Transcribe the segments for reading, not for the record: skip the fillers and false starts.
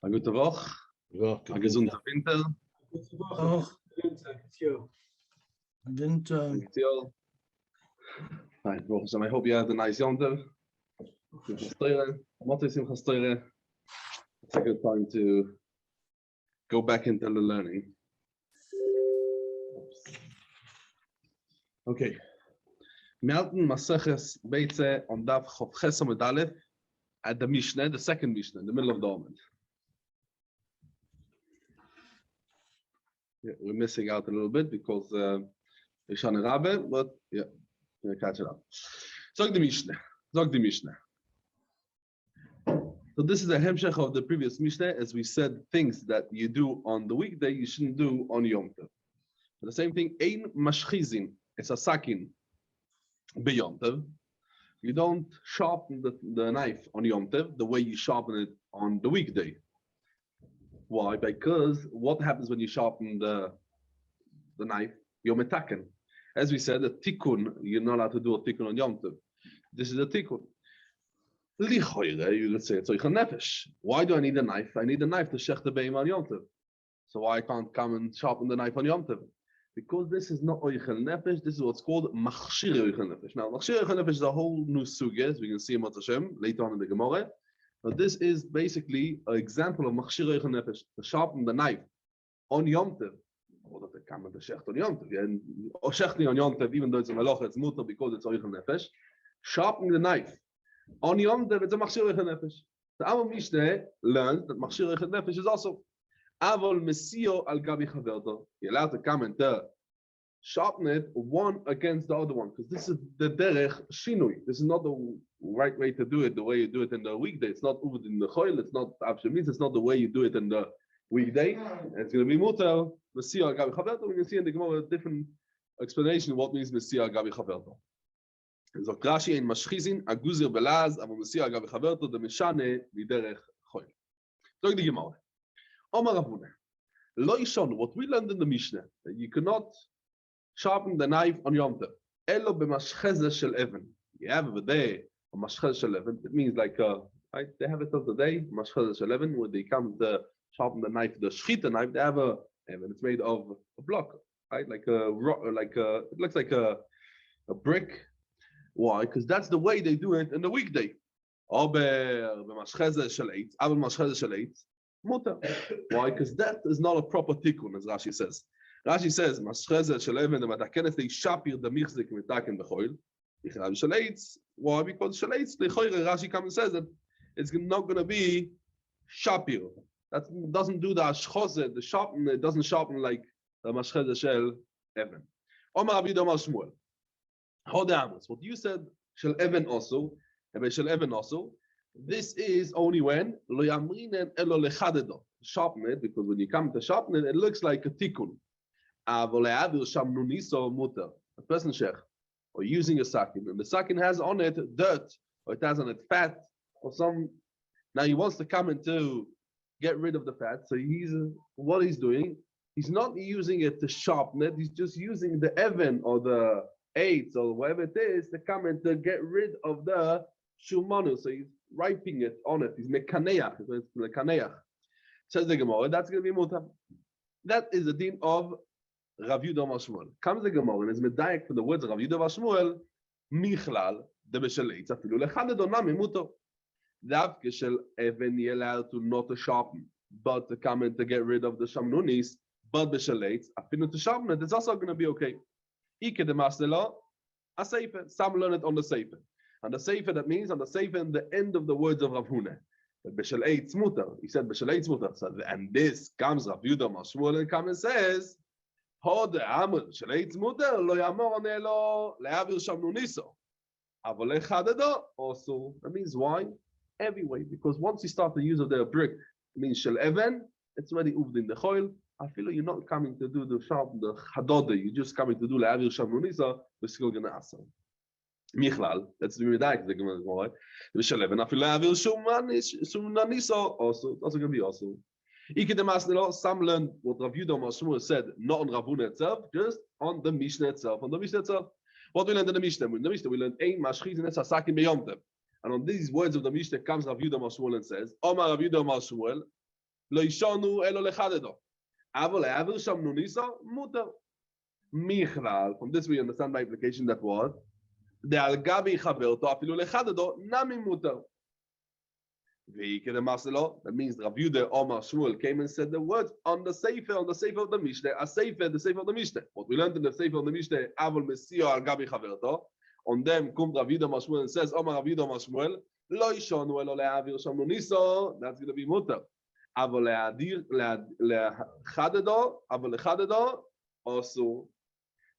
Eine gute Woche, ein gesunder Winter. Gute Woche. Winter. I hope you had a nice yonder. It's a good time to go back into the learning. Okay. Melton Masechet Beitza on Daf Chof Ches Amud Aleph at the Mishnah, the second Mishnah, in the middle of the Amud. Yeah, we're missing out a little bit because Ishana Rabbe, but yeah, we'll catch it up. Zog the Mishnah. So this is a hemshech of the previous Mishnah, as we said, things that you do on the weekday you shouldn't do on Yom Tov. The same thing, ein mashchizin, it's a sakin b'Yom Tov. You don't sharpen the knife on Yom Tov the way you sharpen it on the weekday. Why? Because what happens when you sharpen the knife? You're metaken. As we said, a tikkun, you're not allowed to do a tikkun on Yom Tov. This is a tikkun. You would say it's oichel nefesh. Why do I need a knife? I need a knife to shech the beim on Yom Tov. So why I can't come and sharpen the knife on Yom Tov? Because this is not oichel nefesh. This is what's called machshir oichel nefesh. Now, machshir oichel nefesh is a whole new sugya, as we can see in Mot Hashem later on in the Gemara. But this is basically an example of machshir oichel nefesh, to sharpen the knife on Yom Tov. Or that they come and shecht on Yom Tov. And or shechting on Yom Tov, even though it's a malach, it's mutter because it's oichel nefesh. Sharpening the knife on Yom Tov, it's a machshir oichel nefesh. The Amar Mishneh learns that machshir oichel nefesh is also avol mesio al gabi chaverto. You're allowed to come and sharpen it one against the other one, because this is the derech shinui. This is not the right way to do it. The way you do it in the weekday, it's not uved in the choil. It's not avshemis. It's not the way you do it in the weekday. It's going to be mutar mesio al gabi chaverto. We can see in the Gemara a different explanation of what means mesio al gabi chaverto. So Rashi in Mashchizin aguzir belaz avol mesio al gabi chaverto the mishane miderech choil. Look the Gemara. Omar Ravuna, lo yishon. What we learned in the Mishnah, that you cannot sharpen the knife on Yom Tov. Elo b'mashchezeh shel even. You have over there a mashchezeh shel even. It means like right? They have it of the day mashchezeh shel even, where they come to sharpen the knife, the shchita knife. They have a even. It's made of a block, right? Like a it looks like a brick. Why? Because that's the way they do it in the weekday. Ober b'mashchezeh shel eitz. Avol mashchezeh shel eitz. Mutter. Why? Because that is not a proper tikkun, as Rashi says. Rashi says, "Maschezet shel even the matakenes shapir the michzik mitaken bechoil." Ichrav shel eitz. Why? Because shel eitz lechoire Rashi comes and says that it's not going to be shapir. That doesn't do the ashchozet, the sharpen. It doesn't sharpen like the maschezet shel even. Omar Rabbi Domar Shmuel. Hodamus. What you said shel even also, shel even also. This is only when lo yamrinen elo lechadedo. Sharpen it, because when you come to sharpen it, it looks like a tikkun. A person shech, or using a sakin, and the sakin has on it dirt, or it has on it fat, or some. Now he wants to come in to get rid of the fat. So what he's doing, he's not using it to sharpen it. He's just using the even or the eights or whatever it is to come in to get rid of the shumanu. So he's wiping it on it. He's mekaneach. It's mekaneach. Says the Gemara, that's going to be mutar. That is the din of Rav Yudah Bar Shmuel. Comes the Gemara and is medayek for the words of Rav Yudah Bar Shmuel. Michlal de b'shel eitz afilu lechaded onam mutar. Davke shel even you're allowed to not to sharpen, but to come in to get rid of the shamnunis. But b'shel eitz afilu to sharpen it, it's also going to be okay. Ike de maselo a seifer. Some learn it on the seifer. And the Sefer, that means on the Sefer in the end of the words of Rav Huna. But B'shel eitz mutar. He said B'shel eitz mutar. So, and this comes Rav Yudah Bar Shmuel and comes and says, Ho de amr B'shel eitz mutar lo yamor nelo le'avir shamnuniso. Avol lechadedo also. That means why? Every way. Because once you start the use of the brick, it means shel even, it's already uved in the choil. I feel like you're not coming to do the sharp, the chadode. You're just coming to do le'avir shamnuniso. We're still going to ask them. Michlal, that's the medayek. The Gemara. The Shalem, I feel like also going to be also. Some learn what Rav Yudah Bar Shmuel said, not on Rav Huna itself, just on the Mishnah itself. On the Mishnah itself, what we learned in the Mishnah? In the Mishnah, we learned ein mashchizin es hasakim b'yom tov. And on these words of the Mishnah comes Rav Yudah Bar Shmuel and says, Omar Rav Yudah Bar Shmuel, לא ישונו אלו לחדדו. אבל להעביר שם נוניסו, מותר. מכלל, from this we understand my implication that was, דעל גבי חברתו אפילו לחדדו, נמי מותר. That means Rav Yehuda Omar Shmuel came and said the words on the Sefer of the Mishnah, the Sefer of the Mishnah. What we learned in the Sefer of the Mishnah, Avol Mesio al Gabi Chaverto. On them, come Rav Yehuda Omar Shmuel and says, Omar Rav Yehuda Omar Shmuel, Lo Yishonu Elo Le'avir Shamnu Niso. That's going to be mutter. Avol Le'chadedo, also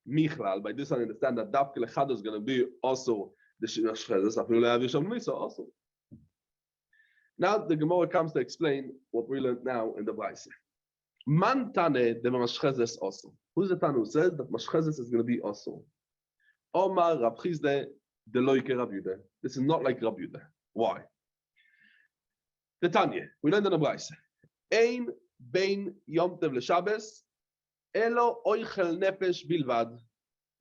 Michlal. By this I understand that Dafke Le'chadedo is going to be also the Shchezes, Afil Le'avir Shamnu Niso also. Now the Gemara comes to explain what we learned now in the Beitza. Man tane de Masechet also. Who's the Tanu who says that Masechet is going to be also? Omar Rav Chizde de Loike Rav Yehuda. This is not like Rav Yehuda. Why? The Tanya. We learned in the Beitza. Ein bein Yom Tov leShabbos elo oichel nefesh bilvad.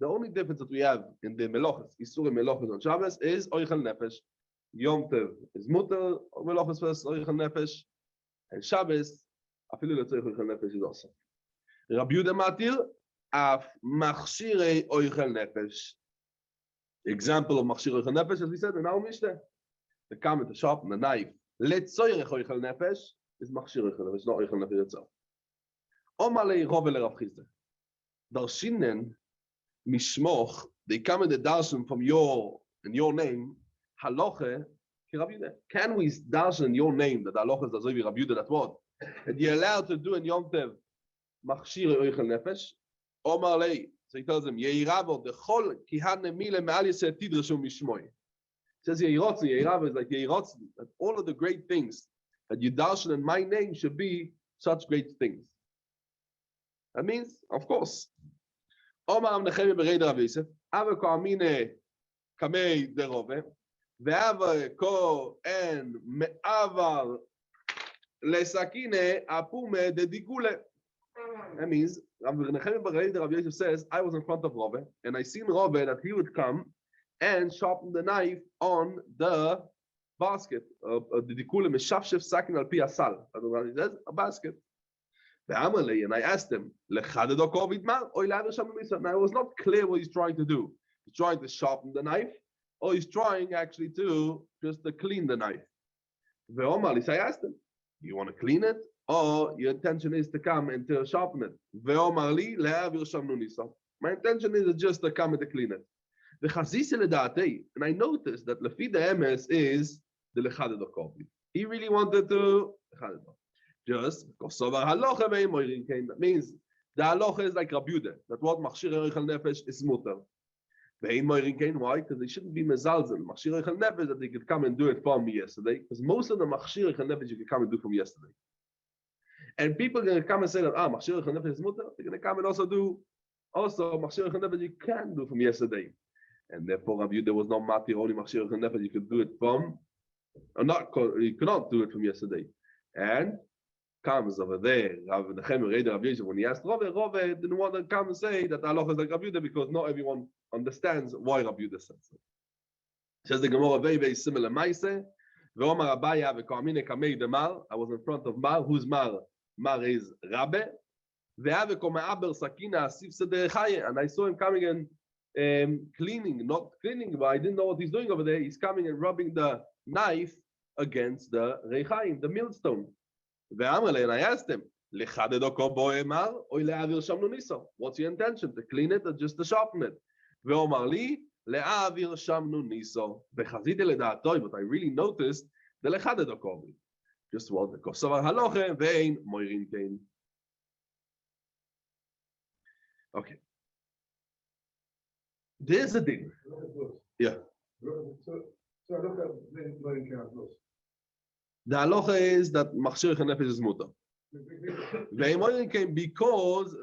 The only difference that we have in the Melochas, Isur Melochas on Shabbos, is oichel nefesh. Yom Tov is mutter, Melochas first oichel nefesh, and Shabbos, afilu letzorech oichel nefesh is also. Rabbi Yehuda matir, af machshirei oichel nefesh. Example of machshirei oichel nefesh, as we said in our Mishnah, the comment, the sharp, and the knife. Letzorech oichel nefesh is machshirei oichel nefesh, not oichel nefesh itself. Omalei Rov le Rav Chizda. Darshinen mishmoch, they come in the darshan from your name. Halacha, can we darshan in your name that halacha is azovi Rav Yehuda that what? And you're allowed to do in Yom Tov machshir oichel nefesh. Omar lei, so he tells him yeiravo the chol kihan mile me'al yiseh tidreshu mishmoi. Says yeiravo is like yeirotzi, that all of the great things that you darshan in my name should be such great things. That means, of course. Omar amnechem bereid Rav Yosef, ave ko'amine kamei derove. Ve'ava ko en me'avar lesakine apume dedikule. That means Rav Yosef says, I was in front of Rove, and I seen Rove that he would come and sharpen the knife on the basket. Dedikule meshafshef sakin al pi asal. He says a basket. And I asked him, now it was not clear what he's trying to do. He's trying to sharpen the knife, or he's trying actually to just to clean the knife. So I asked him, do you want to clean it, or your intention is to come and to sharpen it? My intention is just to come and to clean it. And I noticed that Lefi the MS is the lechaded kovi. He really wanted to just that means the halacha is like Rabbi Yehuda, that what machshir oichel nefesh is mutter. Why? Because they shouldn't be mezalzel. Machshir oichel nefesh that they could come and do it from yesterday. Because most of the machshir oichel nefesh you could come and do from yesterday. And people are going to come and say that machshir oichel nefesh is mutter. They're going to come and also do machshir oichel nefesh you can do from yesterday. And therefore Rabbi Yehuda was not matir only machshir oichel nefesh you could do it from, or not. You cannot do it from yesterday. And comes over there, when he asked Rove didn't want to come and say that Allah is like Rav Yehuda because not everyone understands why Rav Yehuda says so. Says the Gemara very, very similar. I was in front of Mar. Who's Mar? Mar is Rabbe. And I saw him coming and cleaning, not cleaning, but I didn't know what he's doing over there. He's coming and rubbing the knife against the Rechaim, the millstone. And I asked him, what's your intention? To clean it or just to sharpen it? But I really noticed the just what the kosavar haloche vein moirin kein. Okay. There's a thing. Yeah. The halacha is that machshir nefesh is mutter. Because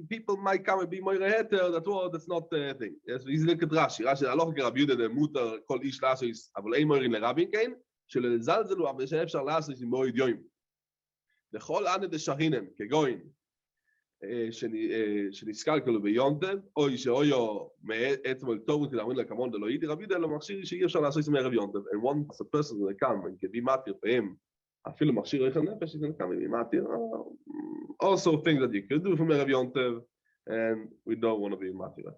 people might come and be moire heter, that's not the thing. Yes, we look at Rashi. Rashi halacha Rabbi Yehuda the mutter kol ish lasos avol ein moirin lerabin kein שלזלזלו אבל שאפשר לעשות עם מועד יום. לכל ענד השכינם כגוין שנזכלכלו ביום טוב, או שאויו מעצם אל טוב כדי להאמין לכמון דלא הייתי רבי דלא מכשיר שאי אפשר לעשות עם ערב יום טוב. And once a person will come and can be matir for him Afilu machshir oichel nefesh is going to come in matir. Also things that you could do from Erev Yom Tov, and we don't want to be matir.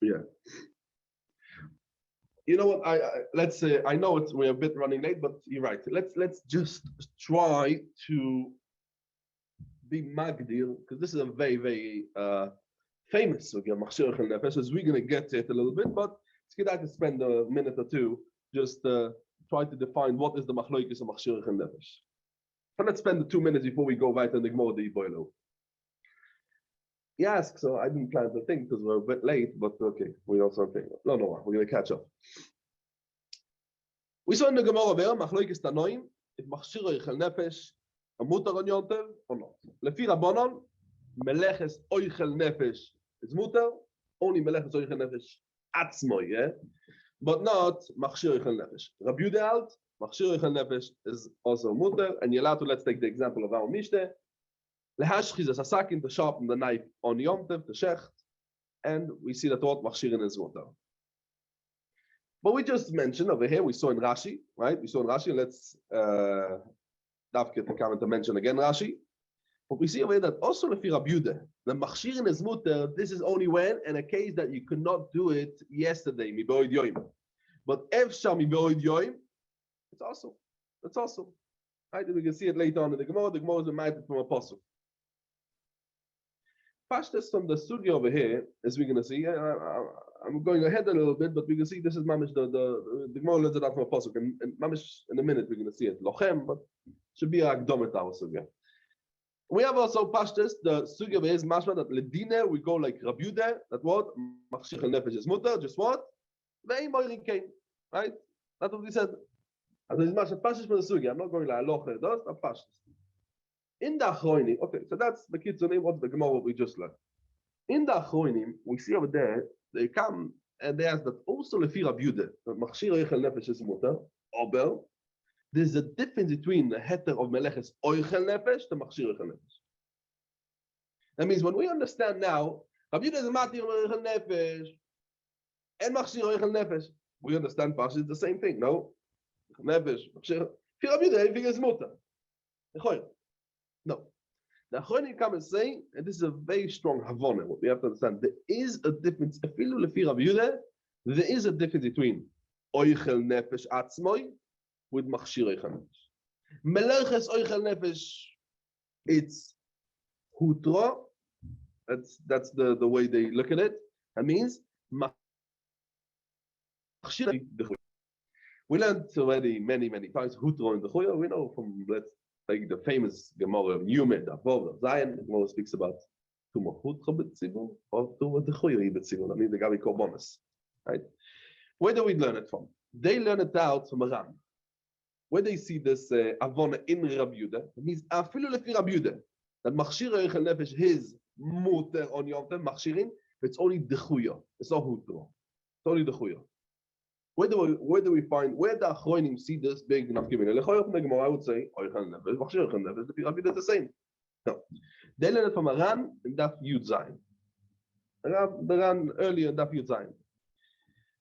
Yeah. You know what? Let's say I know we're a bit running late, but you're right. Let's just try to be magdil, because this is a very, very famous machshir oichel nefesh. As we're going to get to it a little bit, but it's good to spend a minute or two just try to define what is the machloikis of machshir oichel nefesh. So let's spend the 2 minutes before we go right on the Gemara the Iboilo. He asks, so I didn't plan to think because we're a bit late, but okay, we also think. No, we're going to catch up. We saw in the Gemara there, machloikis tanoim, if machshir oichel nefesh a mutar on Yom Tov or not. Lefi Rabbanon, meleches oichel nefesh is mutar, only meleches oichel nefesh atzmo, yeah? But not machshir oichel nefesh. Rabbi Yehuda alt, machshir oichel nefesh is also mutar, and you're allowed to, let's take the example of our Mishneh. Lehashchiz is a sakin to sharpen the knife on Yom Tov, the shecht, and we see that what machshirin is mutar. But we just mentioned over here, we saw in Rashi, right? We saw in Rashi, let's Davke to come to mention again Rashi. But we see over here that also lefi Rabbi Yehuda, the machshirin is mutar, this is only when, in a case that you could not do it yesterday, mi be'od yoim. But efshar mi be'od yoim, it's also. Right? We can see it later on in the Gemara. The Gemara is reminded from Apostle. Pashtas from the studio over here, as we're going to see, I'm going ahead a little bit, but we can see this is mamish the Gemara learns it out from Apostle, and mamish in a minute we're going to see it. Lochem, but should be a akdomet our sugya. We have also Pashtas, the sugya over here is mashma that ledine we go like Rabbi Yehuda, that what machshir nefesh is mutar, just what ve'im moirin came, right? That's what we said. As is mashma Pashtas from the sugya. I'm not going like locher, that's a Pashtas. In the Achronim, okay, so that's the Kitzunim, what's the Gemara we just learned. In the Achronim, we see over there, they come and they ask that also lefi Rabbi Yehuda, that machshir oichel nefesh is mutar, aber, there's a difference between the heter of meleches oichel nefesh to machshir oichel nefesh. That means when we understand now, Rabbi Yehuda is a matir oichel nefesh, and machshir oichel nefesh, we understand partially the same thing, no? Nefesh, machshir, for Rabbi Yehuda, everything is mutar. No. The Achronim come and say, and this is a very strong havana, what we have to understand, there is a difference, afilu lefi Rabbi Yehuda, there is a difference between oichel nefesh atzmoi with machshir oichel nefesh. Meleches oichel nefesh, it's hutra, that's the way they look at it. That means machshir. We learned already many times hutra in the choya. We know from, let's like the famous Gemara of Yumed, Avov, Zion, the Gemara speaks about Tumachut Chabetzibur or Tumatechoyri Betzibur. I mean, the Gabi Korbanos, right? Where do we learn it from? They learn it out from Ram. Where they see this Avona in Rabbi Yehuda, it means Afilu lefi Rabbi Yehuda, that Machshir oichel nefesh his muter on Yom Tov Machshirin, it's only Dechuya. It's not Hutro. It's only Dechuya. Where do we find, where the Achronim see this big enough giving? I would say, the same. No. They learn it from a Ran and Daf Yud Zayin. The Ran earlier in Daf Yud Zayin.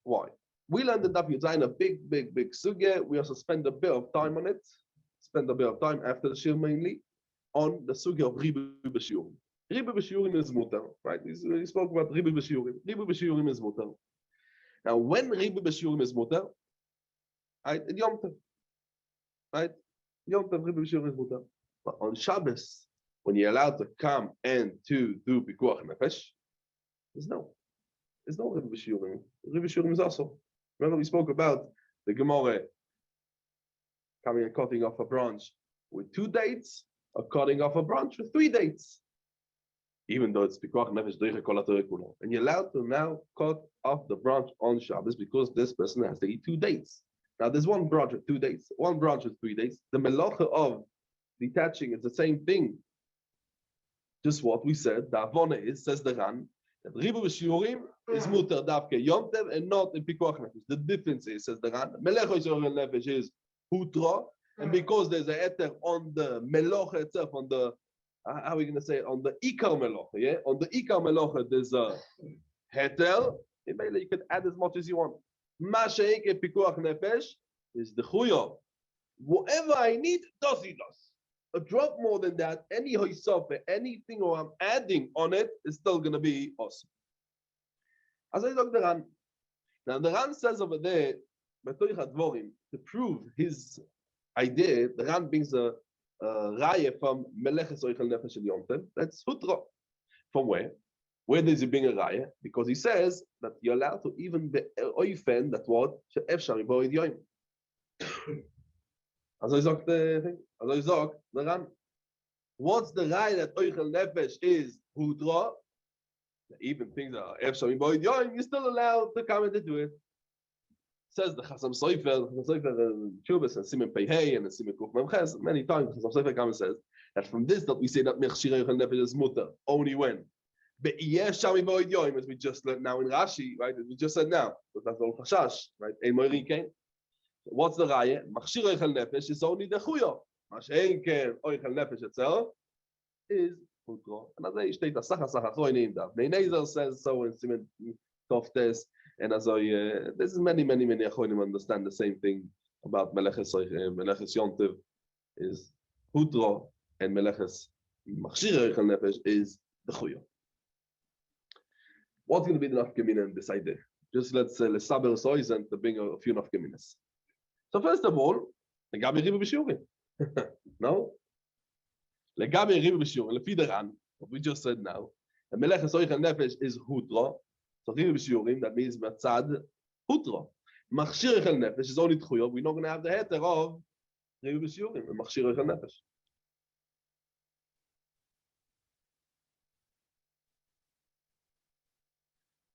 Why? We learned in Daf Yud Zayin a big sugya. We also spend a bit of time on it. Spend a bit of time after the Shir mainly on the sugya of Ribu B'Shiurim. Ribu B'Shiurim is mutar, right? We spoke about Ribu B'Shiurim. Ribu B'Shiurim is mutar. Now, when Ribu B'Shiurim is mutar, right, in Yom Tov, right, Yom Tov Ribu B'Shiurim is mutar. But on Shabbos, when you're allowed to come and to do Pikuach Nefesh, there's no Ribu B'Shiurim. Ribu B'Shiurim is also. Remember we spoke about the Gemara coming and cutting off a branch with 2 dates, or cutting off a branch with 3 dates. Even though it's Pikuach Nefesh Doiche Kol HaTorah Kula. And you're allowed to now cut off the branch on Shabbos because this person has to eat 2 dates. Now there's 1 branch with 2 dates, 1 branch with 3 dates. The melacha of detaching is the same thing. Just what we said, the Avona is, says the Ran, that Ribu B'Shiurim is mutar davke Yom Tov and not in Pikuach Nefesh. The difference is, says the Ran, Melech Oichel Nefesh is Hutra, and because there's a eter on the melacha itself, on the how are we going to say it? On the Ikar Melocha, yeah? On the Ikar Melocha, there's a heter. You could add as much as you want. Masechet pikuach nefesh is the chuyo. Whatever I need, does he does. A drop more than that, any hoisofe, anything or I'm adding on it is still going to be awesome. As I look the Ran. Now the Ran says over there, to prove his idea, the Ran brings a raya from Meleches Oichel Nefesh El Yom Tov. That's Hutra. From where? Where does he bring a raya? Because he says that you're allowed to even be oifen that what she'efshar iboid yoim. As I sag the thing, as I sag the Ran. What's the raya that Oichel Nefesh is Hutra? Even things that are efshar iboid yoim, you're still allowed to come into it. Says the Chasam Sofer, Chubas and Simon Pehei and Simon Kuf Memches, many times Chasam Sofer comes and says that from this that we say that Mechshir Oichel Nefesh is mutter only when Be'iyeh Shami Boid Yoim, as we just learned now in Rashi, right? As we just said now, but that's all Chashash, right? Ein Moiri Kain. What's the Raya? Mechshir Oichel Nefesh is only the Chuyo. Mashein Ken Oichel Nefesh itself is Hutro. And as I state, the Sacha Choinim da. Nezer says so in Simon Toftes. And as there's many Achonim understand the same thing about Meleches Yom Tov is Hutro, and Meleches Machshir Oichel Nefesh is the Chuyo. What's going to be the nafkamina in this idea? Just let's saber sois and to bring a few nafkaminas. So first of all, legabe riba b'shurim. No? Legabe riba b'shurim, lefi the Ran, what we just said now, and Meleches Oichel Nefesh is Hutro. So riba b'shurim, that means matzad Hutro. Machshir Oichel Nefesh is only Tchuyo. We're not going to have the heter of riba b'shurim and Machshir Oichel Nefesh.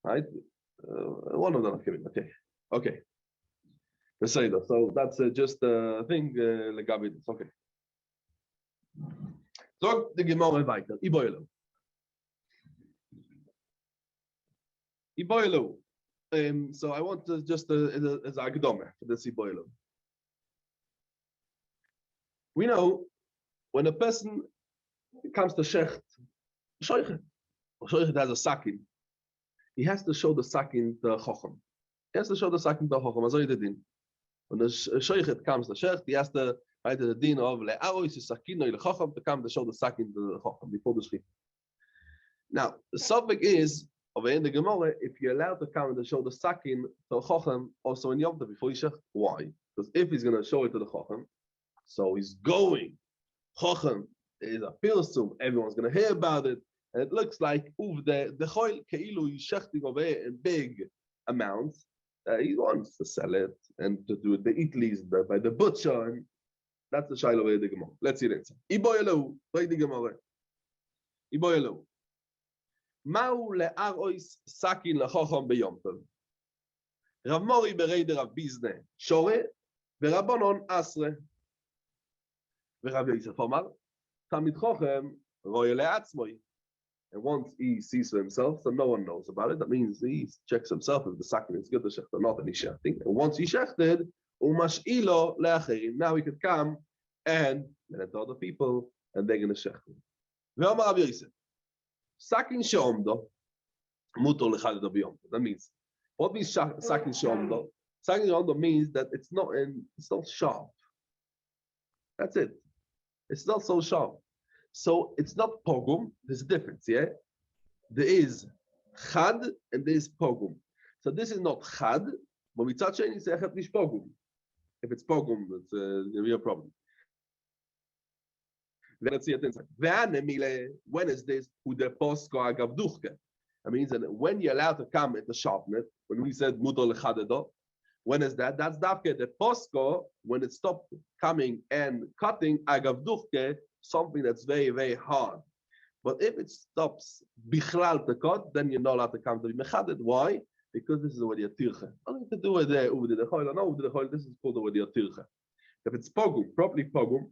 Right? One of them. Okay. So that's just a thing. Okay. So the Gemara weiter. Iboilo. So I want to just as a Agdome for this Iboilo. We know when a person comes to Shecht, Shoichet has a sakin. He has to show the sakin to Chochem. He has to show the sakin to Chochem. As I did in. When the Shoichet comes to Shecht, he has to write the din of Le'arois sakin or Chochem to come to show the sakin to Chochem before the Shechit. Now, the subject is, over in the Gemara, if you're allowed to come to show the sakin to Chochem also in Yom Tov before Shecht. Why? Because if he's going to show it to the Chochem, so he's going. Chochem is a pilsum. Everyone's going to hear about it. And it looks like the choil keilu is shechting away in big amounts. He wants to sell it and to do it the itlis by the butcher. And that's the shaila of the Gemara. Let's see it. Iboyelu, by the Gemara. Iboyelu. Ma'u le'arois sakin lechochom beyom tov. Rav Mori bereider Rav Bizne shore v'Rabbanon asre. V'Rav Yosef Omar Talmid Chochem roye le'atzmoi. And once he sees for himself, so no one knows about it. That means he checks himself if the sakin is good to shecht or not, and he's shechting. And once he shechted, umash'ilo le'acherim. Now he could come and let it to other people, and they're going to shecht. Ve'omar Rav Yosef, sakin she'omdo, mutor lechaded b'yom. That means, what means sakin she'omdo? Sakin she'omdo means that it's not sharp. That's it. It's not so sharp. So it's not pogum. There's a difference, yeah? There is chad and there is pogum. So this is not chad, but we touch it and you say echet nish pogum. If it's pogum, it's a real problem. Let's see it inside. When is this? That means that when you're allowed to come at the sharpen it, when we said mutor lechadedo, when is that? That's dafke the posko when it stopped coming and cutting agavduchke, something that's very hard. But if it stops bichlal to cut, then you're not allowed to come to be mechaded. Why? Because this is already a tirche. Nothing to do with the uvde the choil. No, uvde the choil. This is called already a tirche. If it's pogum, properly pogum,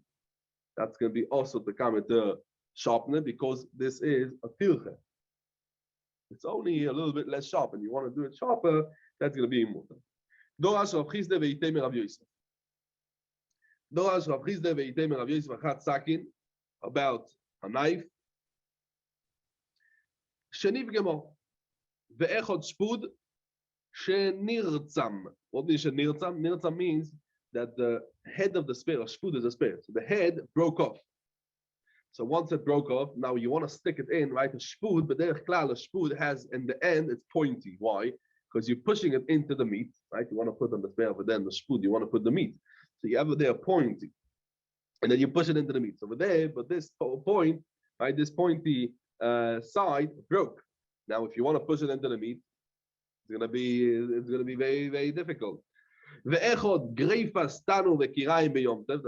that's going to be also to come at the sharpener because this is a tirche. It's only a little bit less sharp, and you want to do it sharper. That's going to be immortal. Dorash Rav Chizde ve'itei Rav Yosef. Dorash Rav Chizde ve'itei Rav Yosef achat sakin about a knife. Sheniv gemor ve'echod shpud shenirtzam What means Nirtzam? Nirtzam means that the head of the spear, or shpud is a spear. So the head broke off. So once it broke off, now you want to stick it in, right? A shpud, but then a shpud has in the end it's pointy. Why? Because you're pushing it into the meat, right? You want to put on the spear, but then the shpud, you want to put the meat. So you have it there pointy. And then you push it into the meat. So over there, but this point, right, this pointy side broke. Now, if you want to push it into the meat, it's gonna be very, very difficult. That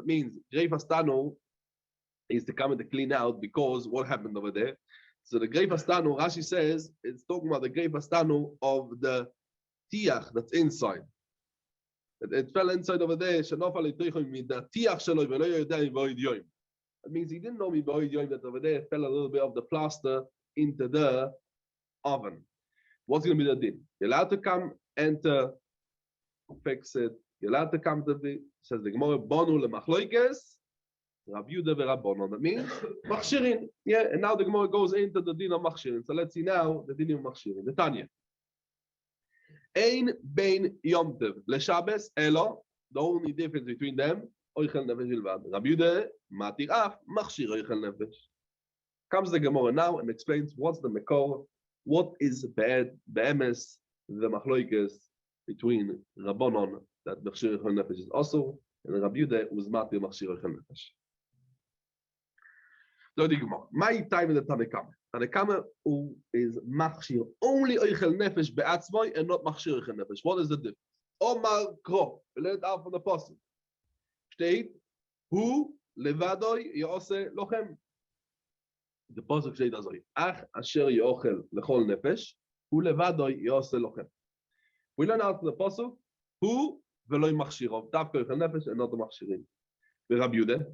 means greifa stanu is to come and to clean out because what happened over there. So the greifa stanu, Rashi says, it's talking about the greifa stanu of the tiach that's inside. It fell inside over there. That means he didn't know me that over there fell a little bit of the plaster into the oven. What's going to be the din? You're allowed to come and fix it. You're allowed to come to the, says the Gemara, Bonu lemachloikes, Rab Yudah veRabbanon. That means machshirin. Yeah, and now the Gemara goes into the din of machshirin. So let's see now the din of machshirin. The Tanya. Ein bein Yom Tov leShabbos elo. The only difference between them, oichel nefesh ilvad. Rab Yudah matir af machshir oichel nefesh. Comes the Gemara now and explains what's the mekor, what is be'emes the machloikes between Rabbanon that machshir oichel nefesh is also and Rab Yudah was matir machshir oichel nefesh. So the Gemara, my time in the Tanakama. Tanakama who is machshir only oichel nefesh be'atzmai and not machshir oichel nefesh. What is the difference? Omar Kro, we learned out from the Apostle. Steht, hu levadoi yose lochem. The Apostle steht also, ach asher yochel lechol nefesh, hu levadoi yose lochem. We learn out from the Apostle, hu veloi machshirov, davka oichel nefesh and not the machshirin. The Rab Yudah,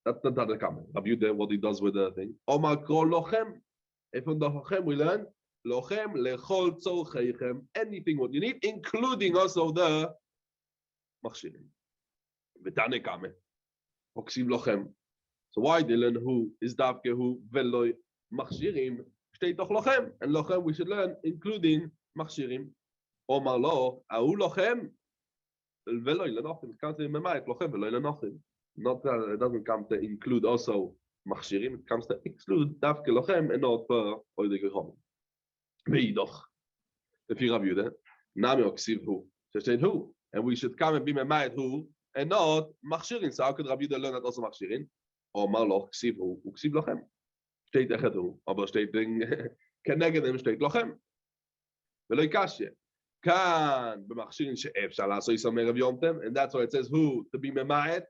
that's the Tanakama. Rab Yudah, what he does with the thing. Omar Kro lochem. If from the lochem we learn, lochem lechol tzorcheichem, anything what you need, including also the machshirin. V'tanekame, oksiv lochem. So why they learn who is davke who veloi machshirim? Steht doch lochem, and lochem we should learn including machshirim. Omar lo, ahu lochem veloi lenochim. It comes to memayit lochem veloi lenochim. Not that it doesn't come to include also machshirim. It comes to exclude davke lochem and not per oide gechom. Veidoch. If you Rab Yudah, nami oksiv who. So steht who, and we should come and be memayit who. And not machshirin. So how could Rab Yudah learn that also machshirin? Or marloch ksiv hu uksiv lochem. Steht echet hu, aber steht keneged dem steht lochem. Veloi kashye. Kan b'machshirin she'efshar la'asoi samer of Yom Tov, and that's why it says who to be memayet,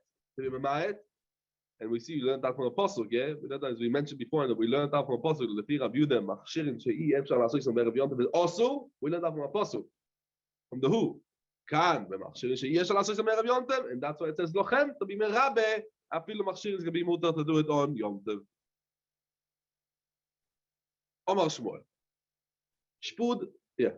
And we see we learned that from Apostle. Yeah, as we mentioned before, that we learned that from Apostle. The Rab Yudah machshirin she'efshar la'asoi samer of Yom Tov. Also, we learned that from Apostle. From the who. Kan b'machshirin she'efshar la'asoi samer of Yom Tov, and that's why it says lochem to be merabe. Afilu machshir is going to be mutar to do it on Yom Tov. Omar Shmuel. Shpud, yeah.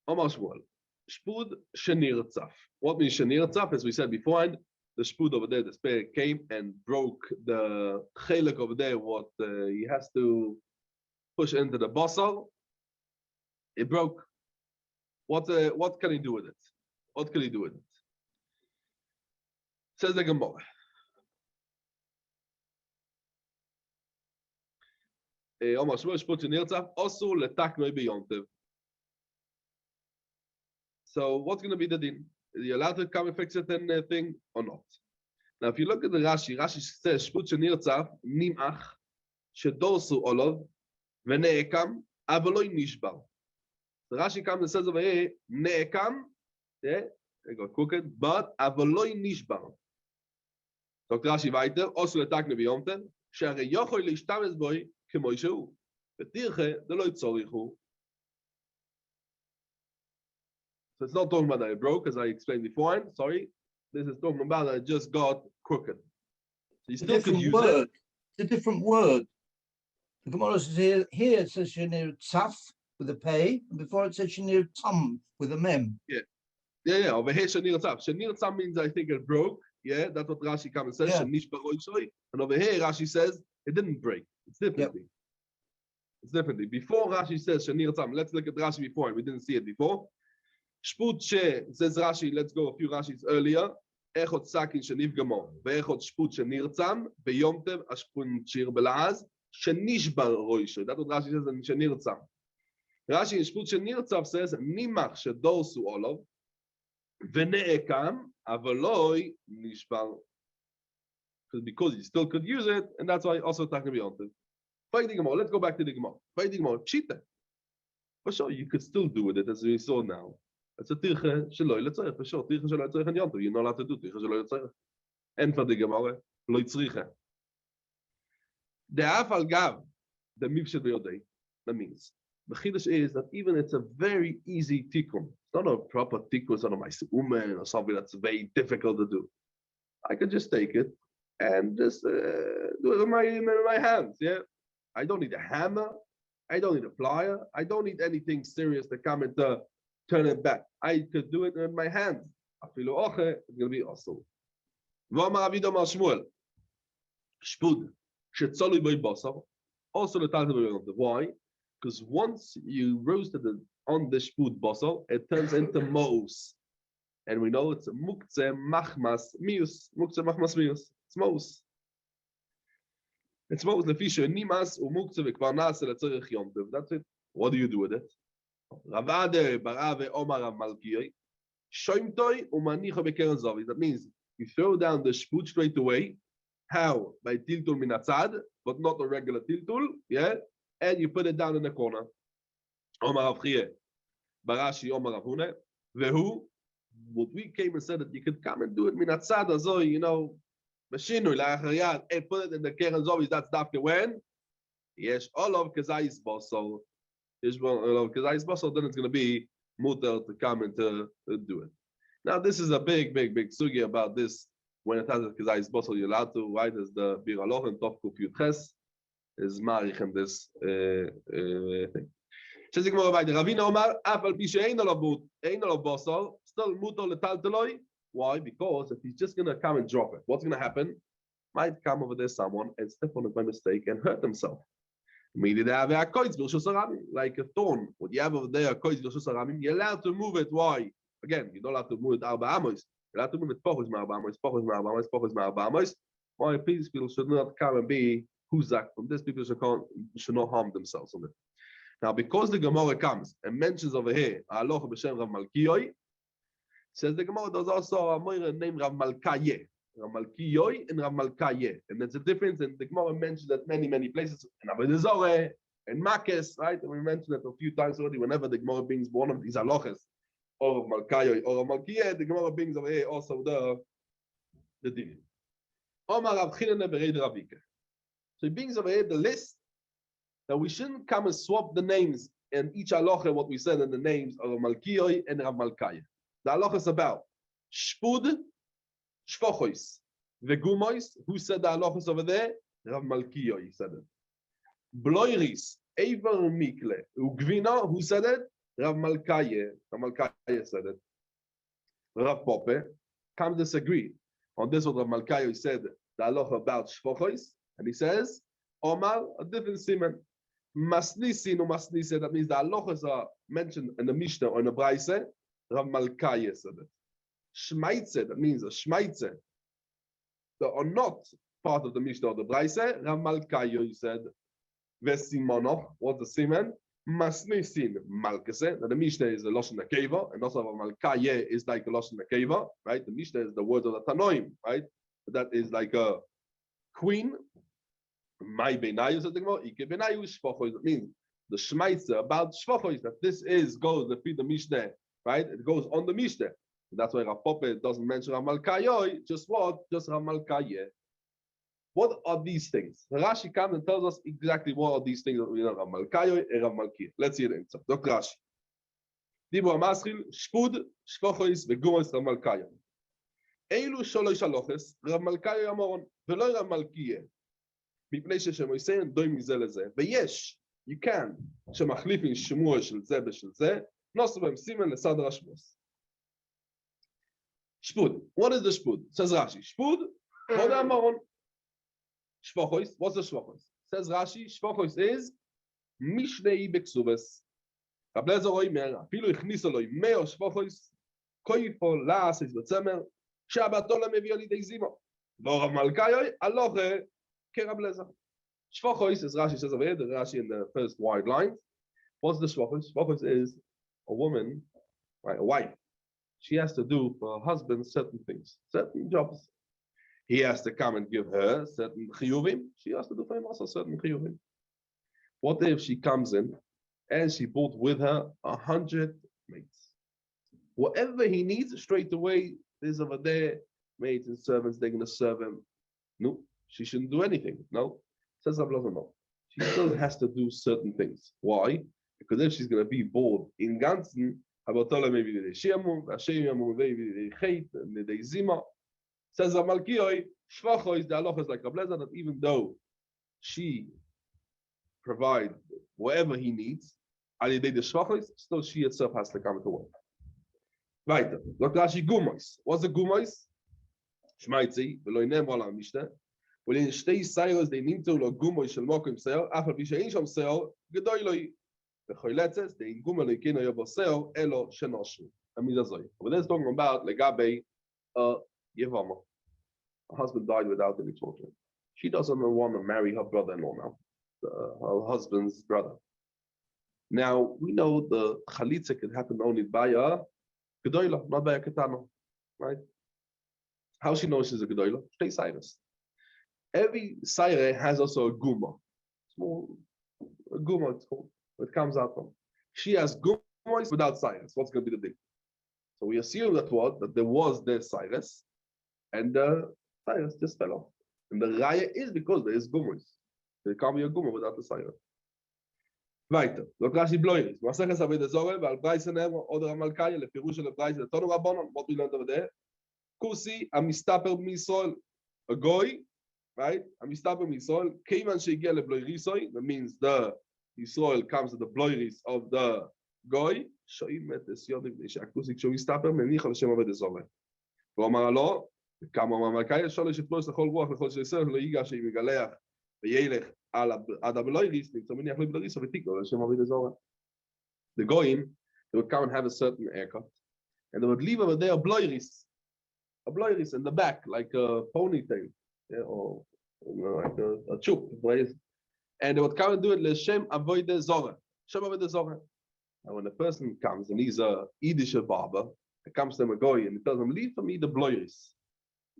Omar Shmuel. Shpud shenir tzaf. What means shenir tzaf? As we said beforehand, the shpud over there, the spear came and broke the chelik over there. What he has to push into the basal. It broke. What can he do with it? What can he do with it? Says the Gemara. Omar Shmuel shpud shenir tzaf also letaknoi b'Yom Tov. So what's going to be the din? Are you allowed to come and fix it and thing or not? Now, if you look at the Rashi, Rashi says shpud shenir tzaf nimach shedorsu olov v'ne'ekam avaloi nishbar. The Rashi comes and says over here ne'ekam, yeah, they got cooked, but avaloi nishbar. Dr. Rashi weiter, also letakne b'Yom Tov, she'arei yochol leishtames boi k'moi shehu, v'tirche deloi tzorichu. So it's not talking about that it broke, as I explained before. Sorry, this is talking about that it just got crooked. So you still could use it. It's a different word. The Gemara says here it says shenir tzaf with a pay, and before it says shenir tum with a mem. Yeah. Over here shenir tzaf. Shenir tzaf means I think it broke. Yeah, that's what Rashi comes and says. Yeah. And over here, Rashi says it didn't break. It's differently. Yep. It's differently. Before Rashi says Shanir Tzam, let's look at Rashi before. We didn't see it before. Shput says Rashi, let's go a few Rashis earlier. Echot sakin shenivgamo, ve'echot shput shenirtzam, beyomtev ashpun shir belaz, shenishbar roisho. That's what Rashi says in shenirtzam. Rashi in shput shenirtzam says, nimach shedorsu olov, ve'ne'ekam, avaloi nishbar. Because you still could use it, and that's why also talking beyomtev. Let's go back to the Gemara. Pshita. For sure, you could still do with it as we saw now. It's a tirche sheloi letzorech. For sure, tirche sheloi letzorech and yontiv. You're not allowed to do tirche sheloi letzorech. And for the Gemara, lo tzricha. The afal gav, the mivshet v'yodei. That means the chiddush is that even it's a very easy tikkun. It's not a proper tikkun. It's not a ma'aseh or something that's very difficult to do. I could just take it and just do it with my hands. Yeah. I don't need a hammer. I don't need a plier. I don't need anything serious to come and to turn it back. I could do it in my hands. It's going to be awesome. Why? Because once you roasted it on the shpud basar, it turns into mos. And we know it's muktzeh machmas mius. Muktzeh machmas mius. It's mos. It's mos lefisha nimas umuktzeh v'kvarnas letzorech yomtiv. That's it. What do you do with it? Ravade barave omar malkiyoi shoimtoi umanicha bekeren zavi. That means you throw down the shput straight away. How? By tiltul minatzad, but not a regular tiltul. Yeah, and you put it down in the corner. Omar avchiyeh barashi omar avune vehu. What we came and said that you could come and do it minatzad azoi, you know. Mashinui la'achariyad and put it in the keren zavis. That's dafke when yes, all of kazayis basal. Is one of kazayis basal. Then it's going to be mutar to come and to do it. Now this is a big sugi about this. When it has a kazayis basal, you're allowed to. Right? As the Bir Aloch and Tov Kuf Yud Ches is marich in this thing. Says the Gemara by the Ravina Omar, Afal Pisha Ein Olav Basal, still mutar letalteloi. Why? Because if he's just going to come and drop it, what's going to happen? Might come over there someone and step on it by mistake and hurt himself. Like a thorn. What you have over there, you're allowed to move it. Why? Again, you're not allowed to move it arba amos. You're allowed to move it pochus ma'arba amos. Why? People should not come and be huzak from this. People should not harm themselves on it. Now, because the Gemara comes and mentions over here, Aloha b'shem Rav Malkiyoi, says the Gemara, there's also a moira named Rav Malkaye. Rav Malkiyoi and Rav Malkaye. And there's a difference, and the Gemara mentions that many places, in Avodah Zorah, in Makes, right? And we mentioned it a few times already, whenever the Gemara brings one of these halachas, or Rav Malkiyoi, or Rav Malkiye, the Gemara brings over here also the din. Omar Rav Chinene Bereid Ravike. So he brings over here the list that we shouldn't come and swap the names in each halacha, what we said in the names of Rav Malkiyoi and Rav Malkaye. The halacha is about shpud, shvochois, vegumois. Who said the halachas over there? Rav Malkiyoi said it. Bloiris, Eiver Mikle, Ugvina. Who said it? Rav Malkaye. Rav Malkaye said it. Rav Pope comes disagree on this. What Rav Malkaye said the halacha about shvochois, and he says Omar a different siman. Masnisin or masnise. That means the halachas are mentioned in the Mishnah or in the Braise. Rav Malkaye said it. Shmaitze, that means a shmaitze, that are not part of the Mishnah or the Braise. Rav Malkaye said, Vesimonoch, what's the siman? Masnisin Malkase. Now the Mishnah is a Lashon Akeva, and also Rav Malkaye is like a Lashon Akeva, right? The Mishnah is the words of the Tanoim, right? That is like a queen. My benayu said the Gemara, Ike benayu shvochois. That means the shmaitze about shvochois, that this is goes the Mishnah, right? It goes on the Mishnah. That's why Rav Pope doesn't mention Rav Malkaye. Just what? Just Rav Malkaye. What are these things? Rashi comes and tells us exactly what are these things that we know. Rav Malkaye and Rav Malkiye. Let's see the answer. Dr. Rashi. Dibu Amaschil, Shpud, Shvochois, Vegumois, Rav Malkaye. Eilu sholosh haloches, Rav Malkaye Amoron, velo Rav Malkiye. מפני ששמויסיין דוים מזה לזה, ויש, you can, שמחליפים שמוע של זה בשל זה, נוסו בהם סימן לסדר השמוס. Shpud. What is the shpud? Says Rashi. Shpud, what the Amaron? Shvochois. What's the shvochois? Says Rashi, shvochois is mishnei beksubes. Rabbi Lezer oimer, afilu ichniso lo meo shvochos, koifo la'asis b'tzemer, she'abato lemevi al yidei zimo. Lo Rav Malkayoi, aloche ke Rabbi Lezer. Shvochos, as Rashi says over here, the Rashi in the first wide lines. What's the shvochos? Shvochos is a woman, right, a wife. She has to do for her husband certain things, certain jobs. He has to come and give her certain chiyuvim. She has to do for him also certain chiyuvim. What if she comes in and she brought with her 100 maids? Whatever he needs, straight away, there's over there, maids and servants, they're going to serve him. No, she shouldn't do anything. No, says Rabbi Lezer, no. She still has to do certain things. Why? Because if she's going to be bored in Ganzen, maybe the Shemum, maybe the Chet, the Zima. Says Rav Malkioi, Shvacho is the halacha like Rabbi Lezer, that even though she provides whatever he needs, still she herself has to come to work. Right. Look, Rashi Gumos. What's the Gumos? Shmaitzi, v'lo inem wala mishnah. Within shtei sayros they need to lo Gumos shel mokim seil, afal v'shein sham seil, gedoyloi. V'choyletzes, they Gumos leikino yobo seil, elo shenoshu. Amidazoi. But that's talking about legabe Yevama. Her husband died without any children. She doesn't want to marry her brother-in-law now, her husband's brother. Now, we know the chalitza can happen only by a gedoyla, not by a ketana, right? How she knows she's a gedoyla? Shtei sayros. Every sayre has also a guma. Small, a guma it's called. It comes out from. She has gumas without sayros. What's going to be the thing? So we assume that that there was their sayros, and the sayros just fell off. And the raya is because there is gumas. There can't be a guma without the sayros. Weiter. Dort Rashi bloiris. Masechet Avodah Zorah, ועל Beitza never, oder Amalkaya, לפירוש של Beitza, the Tonu Rabbanon, what we learned over there. Kusi, amistaper misol, a goy, right? Amistaper misol, keivan shegiya lebloirisoi, that means the Yisrael comes to the bloiris of the goy, shoim et esyodim, shakusi, kshu mistaper, menich al Shem Avodah Zorah. ואומר לו, כמה מהמלכאי שולש יפלוש לכל רוח לכל שישראל, לא ייגש שיגלח וילך עד הבלויריס, נמצא מניח לבלויריס, ותיקו לשם Avodah Zorah. The goyim, they would come and have a certain haircut, and they would leave over there a bloiris in the back, like a ponytail, yeah, or like a chup, and they would come and do it l'shem Avodah Zorah, Shem Avodah Zorah. And when a person comes and he's a Yiddish barber, it comes to him a goy and he tells him, leave for me the bloiris.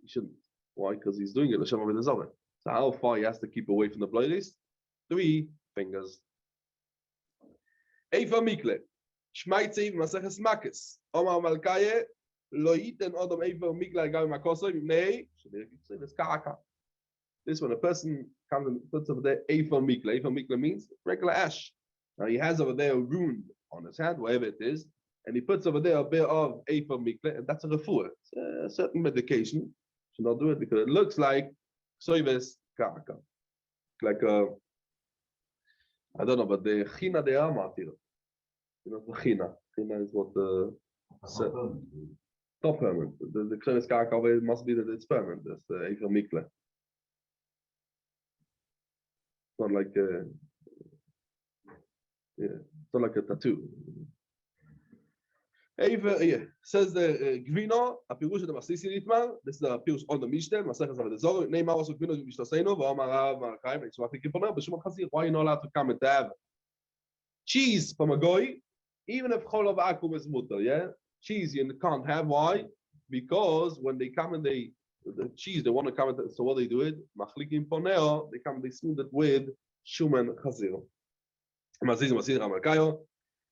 He shouldn't. Why? Because he's doing it l'shem Avodah Zorah. So how far he has to keep away from the bloiris? 3 fingers. Eifa mikle. Shmaitzi v'maseches makis. Omar malkaye lo yiten odom eifa mikle agav makosoy mipnei shederikitzoy v'ska'aka. This when a person comes and puts over there eifa mikle. Eifa mikle means regular ash. Now he has over there a wound on his hand, wherever it is, and he puts over there a bit of eifa mikle, and that's a refuah. It's a certain medication. Should not do it because it looks like soyves ka'aka. Like I don't know, but the china de amatir. You know, the china. China is what the top permanent. The kleines kaka must be that it's permanent. That's the Eifer Mikle. It's not like it's not like a tattoo. Eifer, yeah. Says the Gvino, a pirush of the Masisi Nitmar. This is a pirush on the Mishnah. Masechet Avodah Zorah. Neymar also Gvino Mishtaseinu. V'Amar Rav Malkaim. It's what thinking for now. B'Shimon Chazir. Why are you not allowed to come and have cheese from a goy? Even if Cholov Akum is mutter, yeah? Cheese you can't have. Why? Because when they come and the cheese, they want to come and so what they do it? Machlikim Poneo, they come and they smooth it with Shuman Chazir. Maziz Masir Ramalkayo.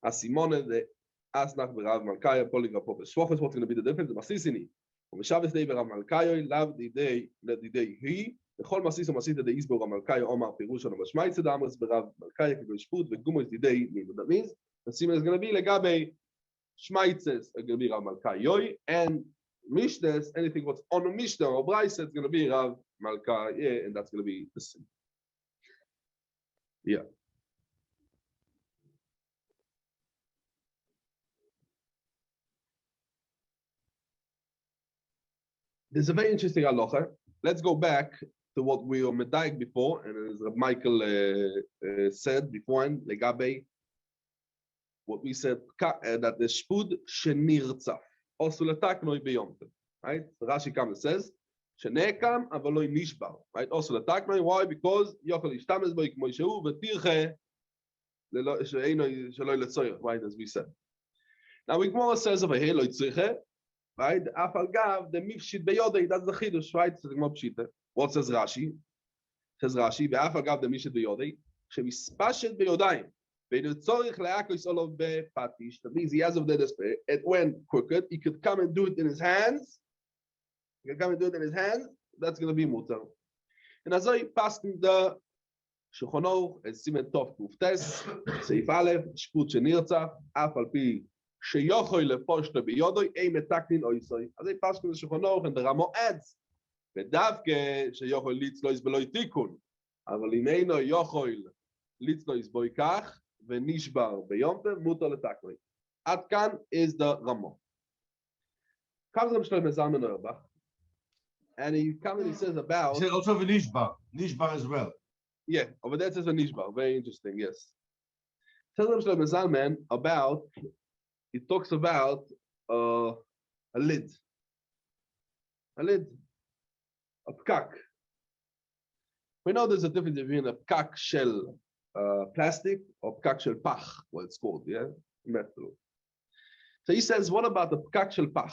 Asimone, the Asnach Berav Malkayo, Polygraph Shwochos, what's going to be the difference? The Masisini. From the Shabbos day Berav Malkayo, love the day he. The whole Masis of Masita, the Isbo Ramalkayo, Omar Pirush, and Mashmaitz, the Amos Berav Malkayo, Kibishput, the Gumo is the day. That means the Simon is going to be Legabe Shmaitzes, going to be Rav Malkayo, and Mishnes, anything what's on a Mishnah or Bryce, it's going to be Rav Malkayo, and that's going to be the same. Yeah. There's a very interesting halacha. Let's go back to what we were medayik before, and as Michael said beforehand, legabe what we said, that the shpud shenirtzaf. Also letaknoi beyomtiv. Right? So Rashi comes and says, shenekam avaloi nishbar. Right? Also letaknoi. Why? Because yochel ishtames bo ikmo shehu v'tirche sheloi letzoyer. Right? As we said. Now, Gemara says over here, lo tzriche. Right? Afal gav the mifshit beyodei. That's the chidush. Right? So the Gemara pshita. What says Rashi? Says Rashi, ve'afal gav the mifshit beyodei. Shemispashet beyodayim. That means he has of the despair. It went crooked. He could come and do it in his hands. He could come and do it in his hands. That's going to be mutar. And as I passed in the Shulchan and Simen Tov Kuftes, Seif Aleph, Shput Shenirtzaf, Afal Pi Sheyochoy Leposhto Biyodoi, Ei Metaknin Oisoi. As I passed in the Shulchan and the Ramo adds, Vedavke Sheyochoy Litzlois Beloi Tikun, Aval Imeino Yochoy Litzlois Boikach. Venishbar beyomtev mutar letaknoi. Ad kan is the Ramo. Comes Reb Shlomo Zalman Auerbach, and he comes and he says about. He said also Nishbar. Nishbar as well. Yeah, over there it says Venishbar. Very interesting. Yes. Says Reb Shlomo Zalman about. He talks about a lid. A lid. A pkak. We know there's a difference between a pkak shell. Plastic or pkak shel pach, what it's called, yeah, metal. So he says, what about the pkak shel pach?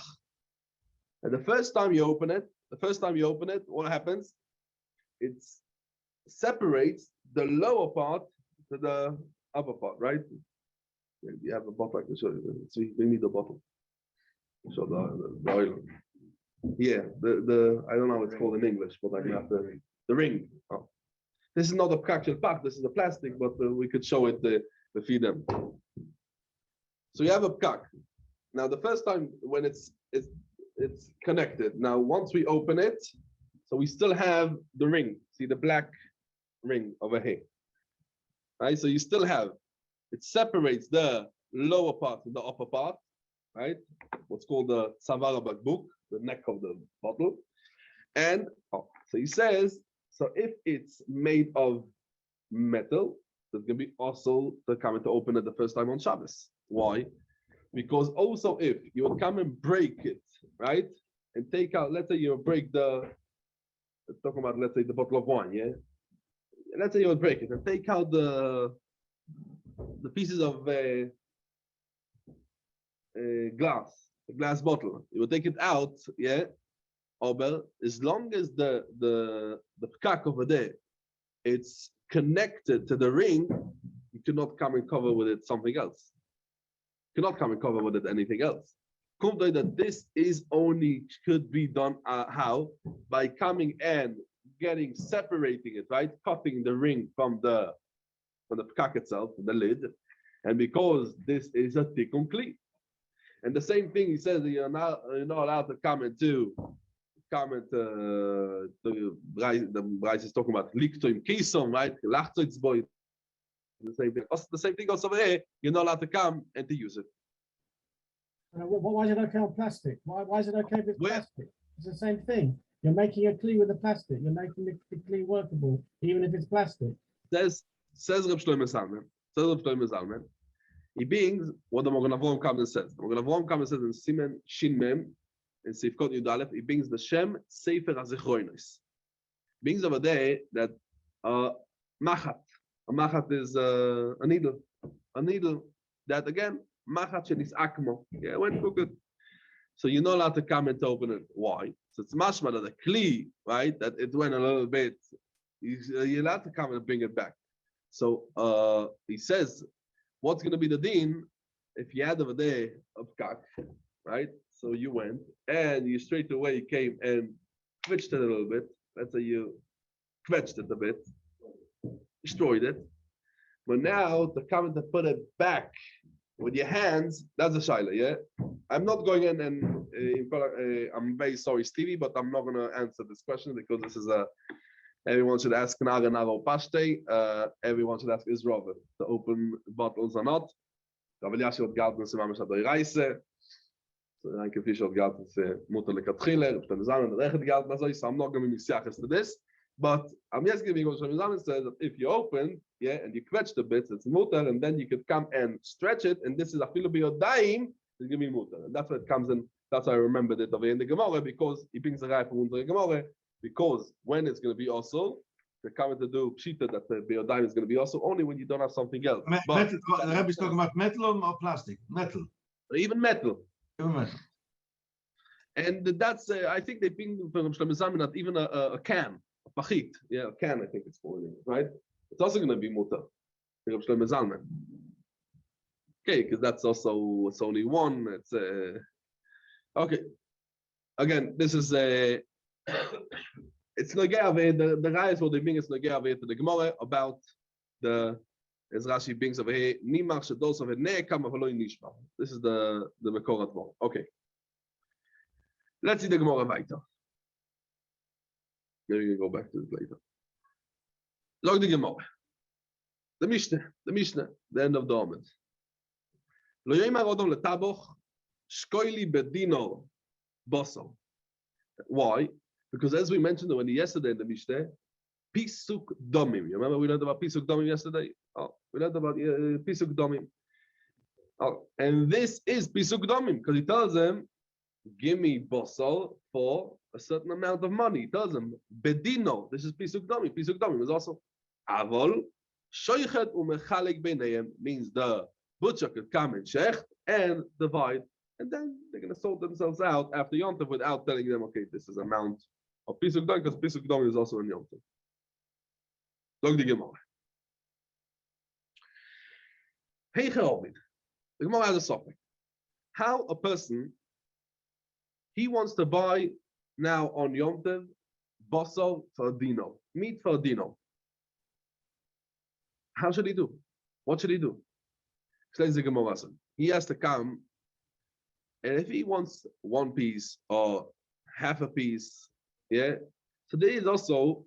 And the first time you open it, what happens? It separates the lower part to the upper part, right? You have a bottle, I can show you. So we need the bottle. So the oil. Yeah, the I don't know what it's called in English, but I have the ring. Oh. This is not a pkak shel pach, this is a plastic, but we could show it the feed them. So you have a pkak. Now the first time when it's connected. Now once we open it, so we still have the ring. See the black ring over here. Right? So you still have, it separates the lower part from the upper part, right? What's called the savara bakbuk, the neck of the bottle. And so he says, so if it's made of metal, there's going to be also the coming to open it the first time on Shabbos. Why? Because also if you would come and break it, right? And take out, let's say you break talking about, let's say the bottle of wine, yeah? Let's say you would break it and take out the pieces of glass bottle. You would take it out, yeah? But as long as the pkak over there, it's connected to the ring, you cannot come and cover with it something else. You cannot come and cover with it anything else. That this is only could be done how? By coming and separating it, right? Cutting the ring from the pkak itself, the lid, and because this is a tikkun kli. And the same thing he says, you're not allowed to comment the Beitza is talking about liktoim kisom, right? Lachtoitzboy. The same thing. The same thing goes over here. You're not allowed to come and to use it. Why is it okay on plastic? Why is it okay if it's plastic? It's the same thing. You're making a kli with the plastic. You're making the kli workable, even if it's plastic. Says Reb Shlomo Zalman. He brings what the Magen Avraham comes and says. The Magen Avraham comes and says in Simen Shin Mem, in Sifkot Yud Aleph, he brings the Shem Sefer HaZichronos. Brings over there that machat. A machat is a needle. A needle that again, machat shenis akmo. Yeah, when cooked. So you're not allowed to come and to open it. Why? So it's mashma that the kli, right? That it went a little bit. You're allowed to come and bring it back. So he says, what's going to be the din if you had over there a pkak, right? So you went and you straight away came and twitched it a little bit. Let's say you quetched it a bit, destroyed it. But now to come and to put it back with your hands, that's a shaila, yeah? I'm not going in and I'm very sorry, Stevie, but I'm not going to answer this question because this is everyone should ask Naga Naro Pashte. Everyone should ask Israel to open bottles or not. Rav Elyashiv hat gehalten, dass Mama Shadoi Reise. Ranke Fischer hat gehalten, dass Mutter Lekatchile, Reb Shlomo Zalman hat gehalten, also I'm not going to be to this. But I'm just giving you what Shlomo says that if you open, yeah, and you quetch the bits, it's mutter, and then you could come and stretch it, and this is afilu biyodayim, it's gonna be mutter, and that's what it comes in. That's how I remembered it over in the Gemara, because he brings the guy from the Gemara, because when it's going to be also, they're coming to do pshita that the biyodayim is going to be also only when you don't have something else. Metal, the Rebbe is talking about metal or plastic? Metal. Even metal. Even metal. And that's, I think they bring from Shlomo Zalman that even a can, a pachit, yeah, a can, I think it's called, right? It's also going to be mutter. From Shlomo Zalman. Okay, because that's also, it's only one, it's okay. Again, this is a it's nagea the guys what they bring is nagea to the Gemara about the as Rashi brings over here nimach shedos of ne kam avloy nishma. This is the Mekorat one. Okay. Let's see the Gemara weiter. Maybe we can go back to it later. Log the Gemara. The Mishnah, the end of the Amud. Lo yomar odom letaboch shkoili bedino basal. Why? Because as we mentioned already yesterday in the Mishnah, Pisuk Domim. You remember we learned about Pisuk Domim yesterday? Oh, we learned about Pisuk Domim. Oh, and this is Pisuk Domim because he tells them, give me Bosal for a certain amount of money. He tells them, Bedino. This is Pisuk Domim. Pisuk Domim is also Avol. Shoichet umechalek beinayim means the butcher could come and shecht and divide. And then they're going to sort themselves out after Yom Tov without telling them, okay, this is amount of Pisuk Dom, because Pisuk Dom is also in Yom Tov. Look the Gemara. Hey, Cherovit. The Gemara has a topic. How a person, he wants to buy now on Yom Tov, basal for a dino, meat for a dino. How should he do? What should he do? Explains the Gemara. He has to come. And if he wants one piece or half a piece, yeah. So there is also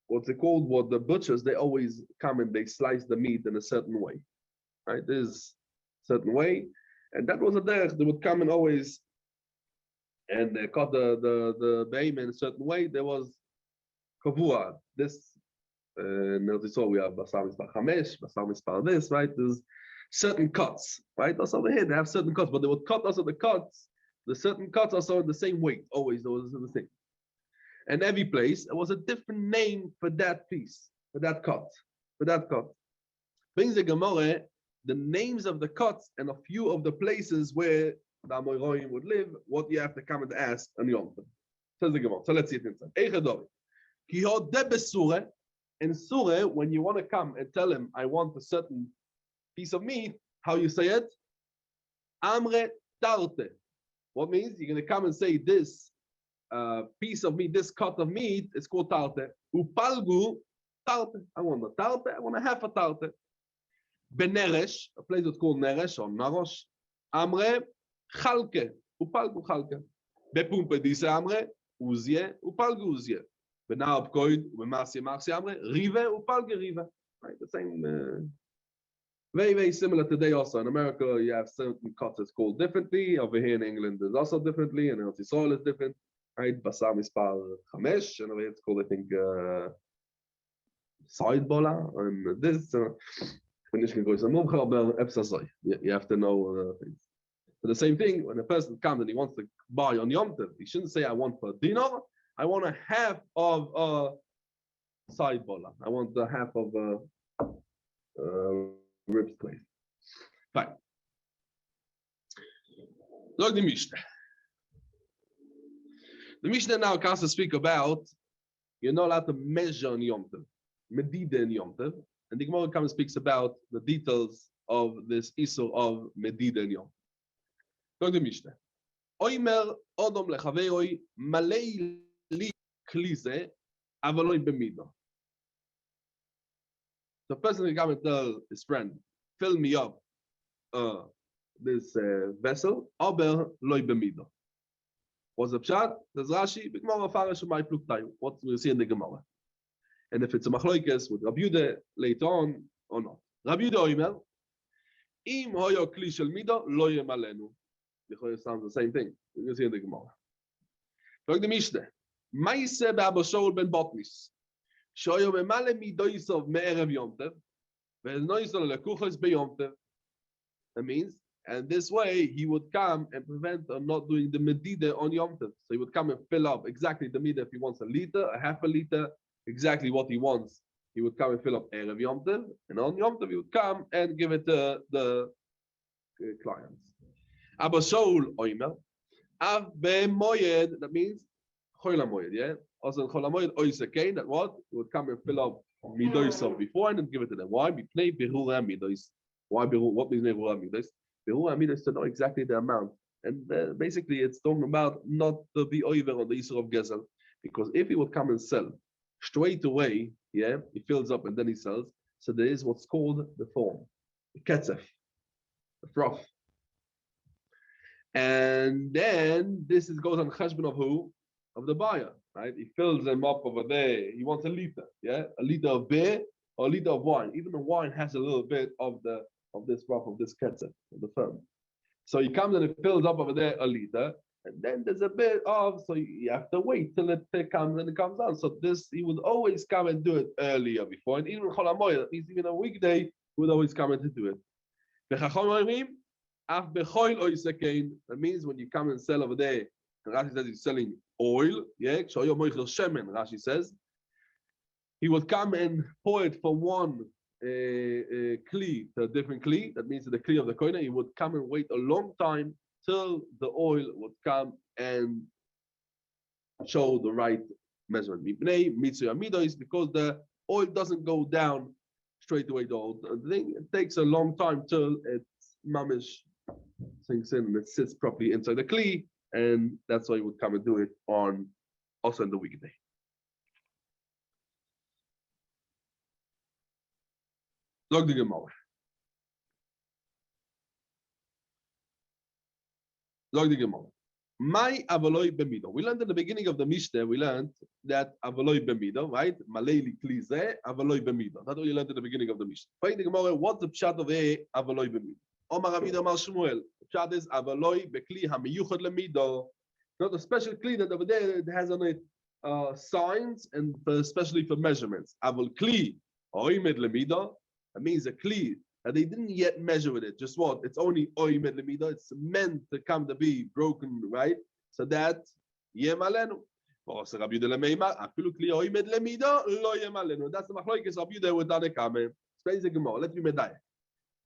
what's it called? What the butchers they always come and they slice the meat in a certain way, right? There's a certain way, and that was a derech. They would come and always and they cut the beim in a certain way. There was kavua. This so we have basar mispar chamesh, basar mispar this, right? There's certain cuts, right? Also over here, they have certain cuts, but they would cut also the cuts. The certain cuts also the same weight, always, there was the thing. And every place, there was a different name for that piece, for that cut. Brings the Gemara, the names of the cuts and a few of the places where the Amoraim would live, what you have to come and ask on Yom Tov. Says the Gemara. So let's see it inside. In Surah, when you want to come and tell him, I want a certain piece of meat, how you say it? Amre tarte. What means? You're going to come and say this piece of meat, this cut of meat, it's called tarte. Upalgu tarte. I want a tarte, I want a half a tarte. Beneresh, a place that's called Neresh or Narosh. Amre chalke. Upalgu chalke. Bepumpe dise amre uzye. Upalgu uzye. Benarab koid, ubemasye marsye amre rive. Upalge rive. Right, the same. Very, very similar today also. In America, you have certain cuts that's called differently. Over here in England, there's also differently. And Eretz Yisrael is different. Right? Basar mispar chamesh. And over here, it's called, I think, side bola. And this, you have to know things. But the same thing, when a person comes and he wants to buy on Yom Tov, he shouldn't say, I want for dinar. I want a half of a side bola. I want the half of a ribs place. Fine. Look the Mishnah. The Mishnah now comes to speak about you're not allowed to measure in Yom Tov, medida in Yom Tov, and the Gemara comes and speaks about the details of this issue of medida in Yom Tov. Look the Mishnah. Oimer odom lechaveiroi malei li klize avaloi b'mido. The person will come and tell his friend, fill me up this vessel, aber loy b'mido. What's the pshat? Says Rashi, b'gemara farash my pluktai. What we see in the Gemara. And if it's a machlokes with Rabbi Yehuda later on or not. Rabbi Yehuda oimer, im hoyo kli shel mido lo yemalenu. It sounds the same thing. You can see in the Gemara. Look the Mishnah. Masechet Abba Shaul ben Botnis. Shoyo memale midoisov me'erev Yom Tov. Ve'noisol lekuchos beyom Tov. That means, and this way he would come and prevent on not doing the medida on Yom Tov. So he would come and fill up exactly the medida if he wants a liter, a half a liter, exactly what he wants. He would come and fill up erev Yom Tov, and on Yom Tov he would come and give it to the clients. Abba Shaul oimer, av be'moyed. That means chol hamoyed, yeah. Also chol hamoyed oisekein. That what he would come and fill up midois before and then give it to them. Why? Bipnei berura midois. Why berura? What means berura midois? Berura midois to know exactly the amount. And basically, it's talking about not to be over on the issue of gezel, because if he would come and sell straight away, yeah, he fills up and then he sells. So there is what's called the form, the ketzef, the froth. And then this goes on cheshbon of who? Of the buyer, right? He fills them up over there. He wants a liter, yeah, a liter of beer or a liter of wine. Even the wine has a little bit of this froth, of this ketzef, of the firm. So he comes and it fills up over there a liter, and then there's a bit of, so you have to wait till it comes and it comes down. So this, he would always come and do it earlier before, and even chol hamoyed, that means even a weekday, he would always come in to do it. That means when you come and sell over there, and Rashi says he's selling oil, yeah, Rashi says, he would come and pour it from one kli to a different kli. That means the kli of the koine. He would come and wait a long time till the oil would come and show the right measurement. Because the oil doesn't go down straight away. The thing, it takes a long time till it's mamish sinks in and it sits properly inside the kli, and that's why he would come and do it on also in the weekday. Log the Gemara. Log the Gemara. My avaloi bemido. We learned at the beginning of the Mishnah, we learned that avaloi bemido, right? Maleli klize, avaloi bemido. That's what you learned at the beginning of the Mishnah. Find the Gemara, what's the pshat of avaloi bemido? Omar Rabbi Omar Shmuel. Pshat is avaloi bekli hamiyuchad lemido. Not a special kli that over there it has on it signs and especially for measurements. Aval kli oimed lemido. That means a kli that they didn't yet measure with it. Just what? It's only oimed lemido. It's meant to come to be broken, right? So that yemalenu. That's the machlokes Rabbi Yehuda with Tane Kame. Explains the Gemara. Let's be medayek.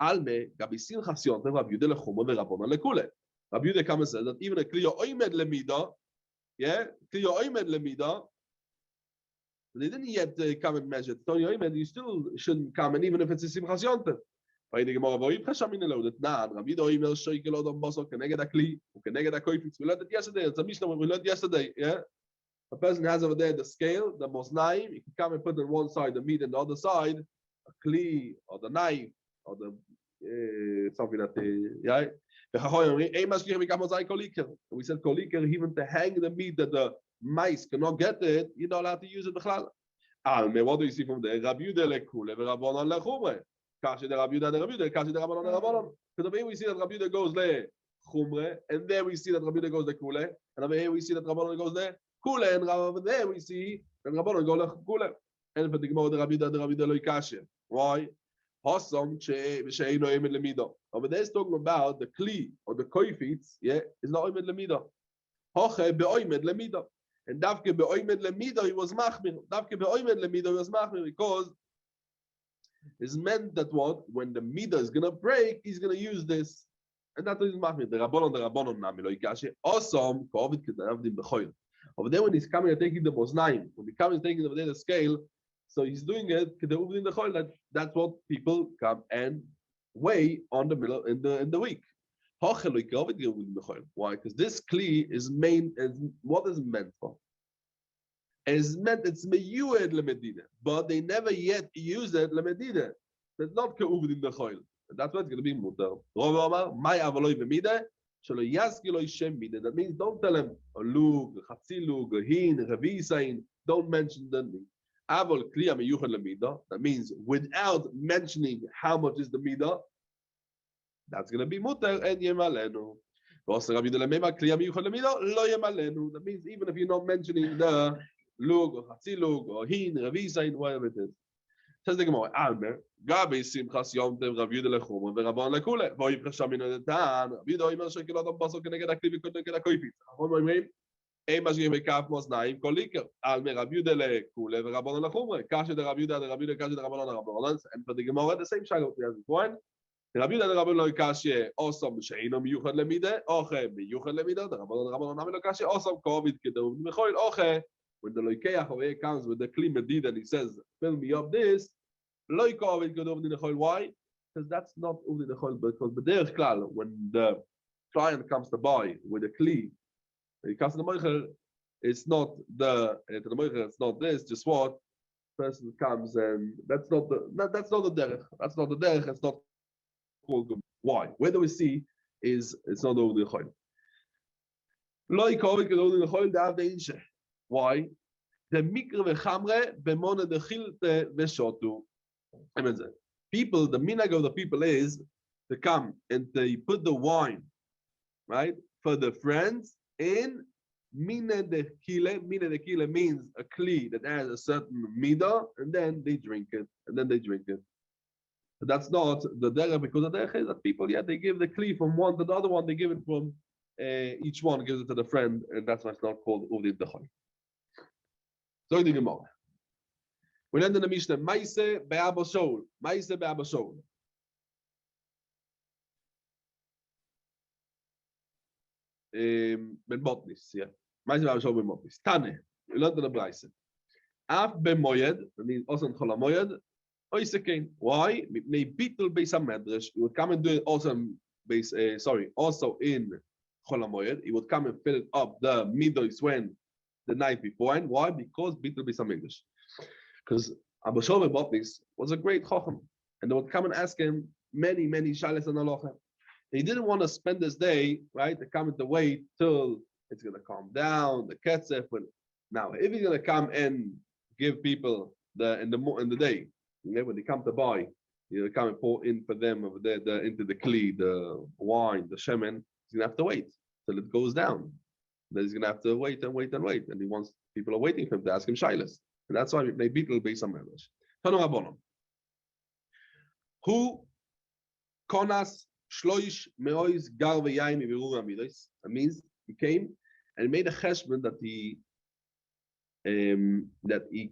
Alme gabisin chasion Rabbi Yehuda lechumo verabona lekule. Rabbi Yehuda Kame says that even a kli oimed lemido, yeah, kli oimed lemido. They didn't yet come and measure. You still shouldn't come, and even if it's a simchas yontev. We learned it yesterday. It's a Mishnah we learned yesterday. Yeah, a person has over there the scale, the mosnaim. You can come and put on one side the meat, and the other side a kli or the knife or the something that yeah. We said koliker even to hang the meat that the mice cannot get it, you're not allowed to use it. What do you see from there? Rabbi Yehuda lekule, v'Rabbanan lechumre. Kashi de Rabbi Yehuda, the Rabbi Yehuda, Kashi de Rabbanan, the Rabbanan. Because over here we see that Rabbi Yehuda goes lechumre, and there we see that Rabbi Yehuda goes lekule, and over here we see that Rabbanan goes lekule, and over there we see that Rabbanan goes lekule. And for the Gemara, the Rabbi Yehuda lo yikashe. Why? Hosom she'eino emed lemido. Over there is talking about the kli or the koifitz, yeah, is not emed lemido. Hoche be'oimed lemido. And Davke be'oimed lemido, he was machmir. Davke be'oimed lemido, he was machmir because it's meant that what? When the midah is going to break, he's going to use this. And that's what he's machmir. The rabbonon nami lo yikashe. Awesome. Kovid kedavdim bechoil. Over there when he's coming and taking the bosnaim, when he comes and taking over there the scale, so he's doing it kedavdim bechoil. That's what people come and weigh on the middle in the week. Why? Because this kli is what is it meant for? It's meant, it's meyued lemedina, but they never yet use it lemedina. That's not ke'uvd in the choil. That's why it's going to be mutar. That means don't tell him a lug, a chatzilug, a hin, a revisain. Don't mention the name. That means without mentioning how much is the midah, that's going to be mutar and yemalenu. That means even if you're not mentioning the lug or chatzilug or hin, revisain, whatever it is. Says the Gemara, Almer, Gabi Simchas Yom Tov Rav Yudah lechumah veRabban lekule. V'yipchas shamin odetan. Rav Yudah omer shekilot ambasol keneged akli v'keneged akoifit. Chacham omrim, ein mashgim bekaf moznaim kol liker. Almer Rav Yudah lekule veRabban lechumah. Kasher de Rav Yudah, kasher de Rabbanon leRabbanon. And for the Gemara, the same shagot we have before. Rav Yudah de Rabbanon lo kasher osam she'ino miyuchad lemide, oche miyuchad lemide. The Rabbanon nami lo kasher osam kovid kedov mechoil oche. When the loikeach over here comes with the kli medid and he says, "Fill me up this," why? Because that's not uvdi nechol. Because b'derech klal, when the client comes to buy with a kli, he comes to the moicher. It's not it's not this. Just what person comes and that's not the derech. That's not the derech. It's not called good. Why? Where do we see is it's not uvdi nechol. Loikovid kedov nechol da'av de'inche. Why? The mikra v'chamre b'mona dechilte v'shotu. People, the minhag of the people is to come and they put the wine, right, for the friends in mina dekile. Mina dekile means a kli that has a certain midah, and then they drink it, But that's not the derech, because the derech is that people, they give the kli from one to the other one. They give it from each one gives it to the friend, and that's why it's not called uvdi dechol. So the Gemara. We learned in the Mishnah, Maise be'aba shol. Maise be'aba shol. Ben Botnis, yeah. Maise be'aba shol ben Botnis. Tane. We learned in the Braise. Af be'moyed, that means also in Chol HaMoyed, oisekein. Why? Mipnei bitul beis HaMedrash. He would come and do it also in also in Chol HaMoyed. He would come and fill it up the midos when the night before. And why? Because bitul beis HaMedrash. Because Abba Shol Botnis was a great chacham, and they would come and ask him many shalos and halacha. He didn't want to spend this day, right, to come and to wait till it's going to calm down, the ketzef. Now, if he's going to come and give people in the day, when they come to buy, come and pour in for them over there into the kli, the wine, the shemen, he's going to have to wait till it goes down. Then he's going to have to wait, and he wants people are waiting for him to ask him shilas. And that's why they beat beis HaMedrash. Tanu Rabbanon. Who konas shloish meois gar v'yaim ivirur amidos. That means he came and made a cheshbon that he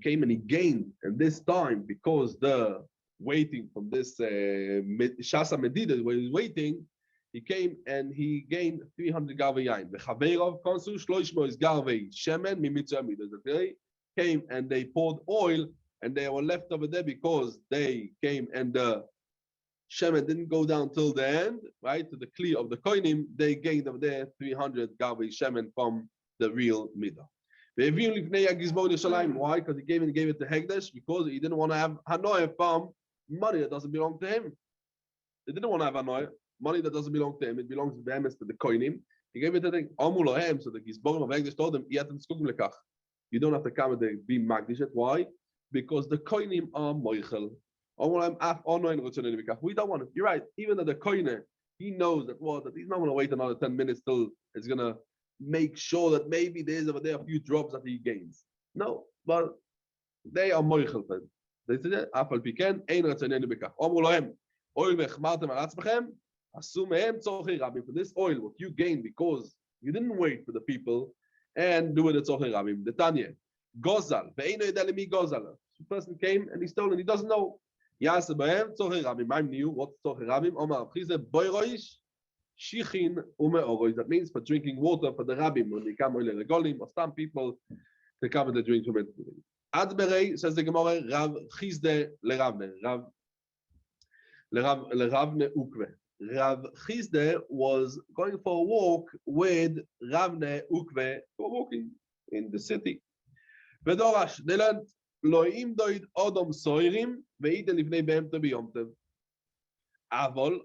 came and he gained, and this time because the waiting from this shasa medida where he's waiting, he came and he gained 300 gar v'yaim. V'chaveirov konsu shloish meois gar v'shemen mimitzah amidos. Okay. Came and they poured oil and they were left over there because they came and the shemen didn't go down till the end, right? To the kli of the koinim, they gained over there 300 gavi shemen from the real midah. Why? Because he gave it to Hegdesh because he didn't want to have hanoah from money that doesn't belong to him. He didn't want to have hanoah, money that doesn't belong to him. It belongs to them, to the koinim. He gave it to the Amulahem, so the Gizborim of Hegdesh told him, you don't have to come and be magdishet. Why? Because the koinim are moichel. We don't want it. You're right. Even the koine, he knows that he's not going to wait another 10 minutes till it's going to make sure that maybe there's over there a few drops that he gains. No, but they are moichel. They said, "Afal piken ein ratzonenu bekach." Omulahem oil mechmartem alatzmechem asumehem tzorchei rabim. For this oil, what you gain because you didn't wait for the people. And do it at Tzorchei Rabim. The Tanya, Gozal, ve'eino yedeh lemi Gozal. The person came and he stole and he doesn't know. Yaseh b'hem Tzorchei Rabim. I'm new. What's Tzorchei Rabim? Omar Chize boiroish shichin umeoroish. That means for drinking water for the Rabbim when they come oile regolim or some people to come and they drink from it. Ad berei says the Gemara Rav Chizde leRavne leRavne ukve. Rav Chizde was going for a walk with Ravne Ukve, walking in the city. Vedorash, they learned, Loim doid odom soirim, ve'iten lifnei behem to biyom tev. Avol,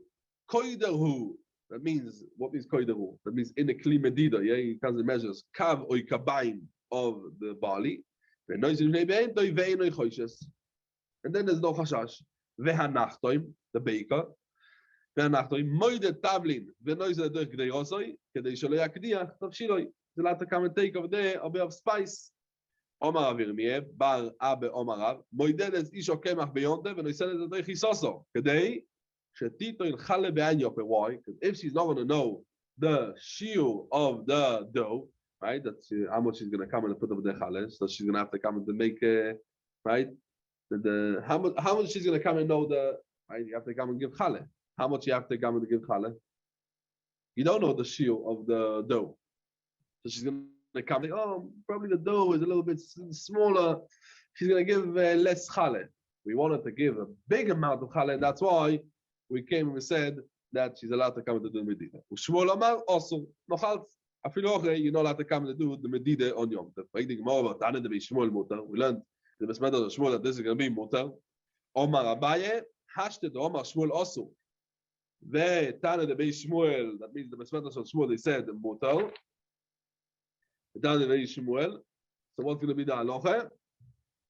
koiderhu, that means, what means koiderhu? That means in a kli medida, he comes and measures, kav oy kabaim of the barley, and then there's no chashash. Vehanachtoim, the baker, ואנחנו מוידה תבלין ונויזה דרך כדי רוסוי, כדי שלא יקדיח, תבשילוי. זה לאט come and take of a bit of spice. אומר רב ירמיה, בר אבא אומר רב, מוידד את אישו קמח ביונטה ונויסד את דרך חיסוסו, כדי שתיתו ינחלה בעין יופי. Why? Because if she's not going to know the shiur of the dough, right, that's how much she's going to come and put over the chale, so she's going to have to come and make, right, how much she's going to come and know right, you have to come and give chale. How much you have to come and give chale? You don't know the shiur of the dough. So she's going to come and probably the dough is a little bit smaller. She's going to give less chale. We wanted to give a big amount of chale, and that's why we came and we said that she's allowed to come to do the medida. Shmuel Amar also, you're not allowed to come to do the medida on Yom Tov. We learned the Masechet of Shmuel that this is going to be mutar. Omar Abaye, Hashted Omar Shmuel also. Ve Tana de Bei Shmuel, that means the Masechet of Shmuel, they said mutar. Tana de Bei Shmuel. So what's going to be the halacha?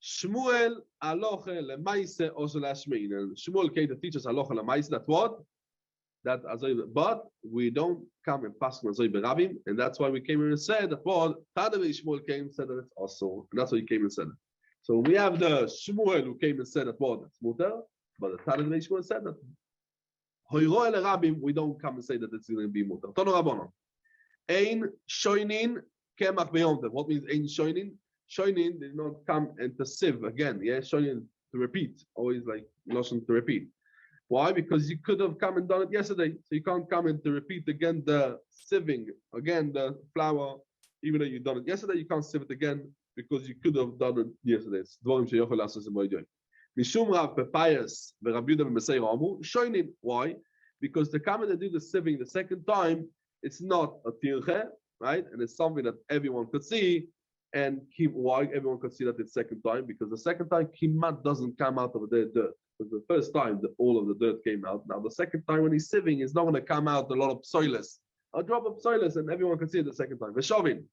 Shmuel halacha lemaise also lashmein. Shmuel came to teach us halacha lemaise. That's what? That but we don't come and pass on Azoi Berabim, and that's why we came here and said that what Tadavei Shmuel came and said that it's also, and that's why he came and said it. So we have the Shmuel who came and said that what it's mutar, but the Tadavei Shmuel said that Hoyro el Rabim, we don't come and say that it's going to be mutar. Tono Rabbanon. Ein shoinin kemach beyontev. What means ein shoinin? Shoinin did not come and to sieve again. Yeah, shoinin to repeat. Always like lashon to repeat. Why? Because you could have come and done it yesterday. So you can't come and to repeat again the sieving, again the flour, even though you've done it yesterday, you can't sieve it again because you could have done it yesterday. It's dvarim sheyochel lasos moedoy. Mishum rav pepayas v'Rab Yudah v'Mesei Ramu shoinin. Why? Because to come and to do the sieving the second time, it's not a tirche, right? And it's something that everyone could see. And why everyone could see that it's second time? Because the second time kimat doesn't come out of the dirt. Because the first time that all of the dirt came out. Now the second time when he's sieving, it's not going to come out a lot of psoilis. A drop of psoilis, and everyone can see it the second time. Veshovin.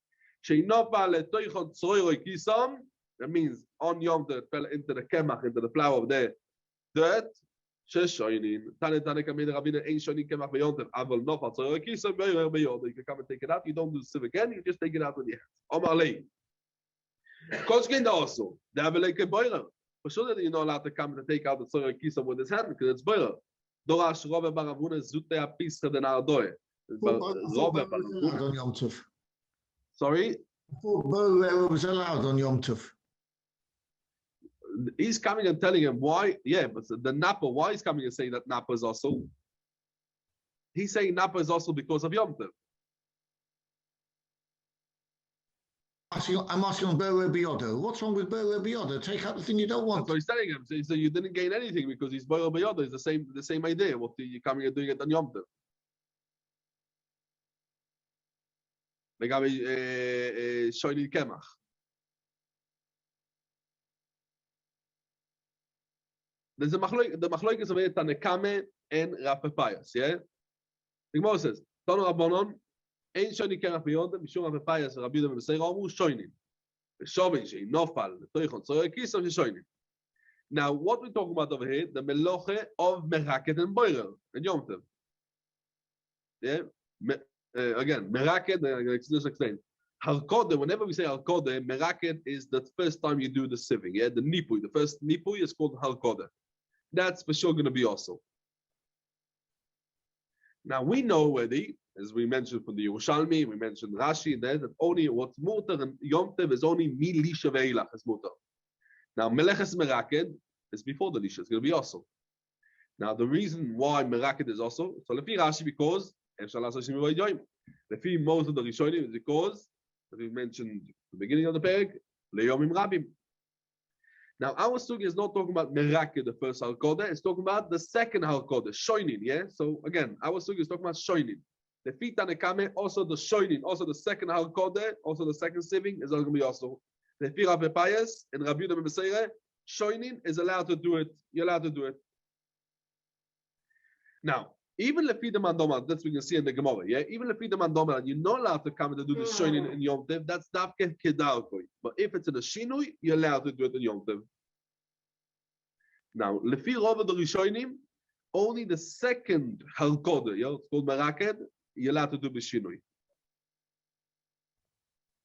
That means on Yom Tov it fell into the kemach, into the flour of the dirt. You can come and take it out. You don't do the sieve again. You just take it out with your hands. Koshkin also. For sure that you're not allowed to come and take out the soil kisa with his hand because it's boiler. Dorash Robert Baravuna zute a piece of the nardoy. Sorry? Was allowed on Yom Tov. He's coming and telling him why, yeah, but the Napa, why he's coming and saying that Napa is also? He's saying Napa is also because of Yom Tov. I'm asking on Ber Biodo. What's wrong with Ber Biodo? Take out the thing you don't want. So he's telling him. So you didn't gain anything because he's Ber Biodo. It's the same idea. What you're coming and doing it on Yom Tov. Legabe shoyni kemach. There's the machloek is about Tanekame and Rav Pepayas. Yeah. The Gemara says, Tanu Rabbanon. Ein shoyni kemach beyond mishum Rav Pepayas Rabbi Yudah v'Mesei Ramu shoynin. V'shovin shein nofal l'toichon tzorei kisam shoynin. Now, what we're talking about over here, the meloche of meraket and boirer and Yom Tov. Yeah. Again, meraket. Let's explain. Halkode. Whenever we say halkode, meraket is the first time you do the sieving. Yeah, the nipui. The first nipui is called halkode. That's for sure going to be also. Now we know already, as we mentioned from the Yerushalmi, we mentioned Rashi, that only what's mutar and Yom Tov is only mi lisha ve'ilach is mutar. Now meleches meraket is before the lisha. It's going to be also. Now the reason why meraket is also, so lefi Rashi because lefi most of the Rishonim is because, as we mentioned at the beginning of the perek, leyomim rabim. Now our sugi is not talking about meraket, the first halkodah. It's talking about the second halkodah, shoinin. Yeah. So again, our sugi is talking about shoinin. The fita nekame, also the shoinin, also the second halkodah, also the second sieving is going to be also. The fira pepayas and Rabbi Yudah B'Meseire, shoinin is allowed to do it. You're allowed to do it. Now, even lefida mandoma, that's what we can see in the Gemara. Yeah, even lefida mandoma, you're not allowed to come and do the shoinin in Yom Tov. That's davke kedalkoi. But if it's in a shinui, you're allowed to do it in Yom Tov. Now, lefi rova the rishonim, only the second halkoda, yeah, it's called meraked, you're allowed to do b'shinui.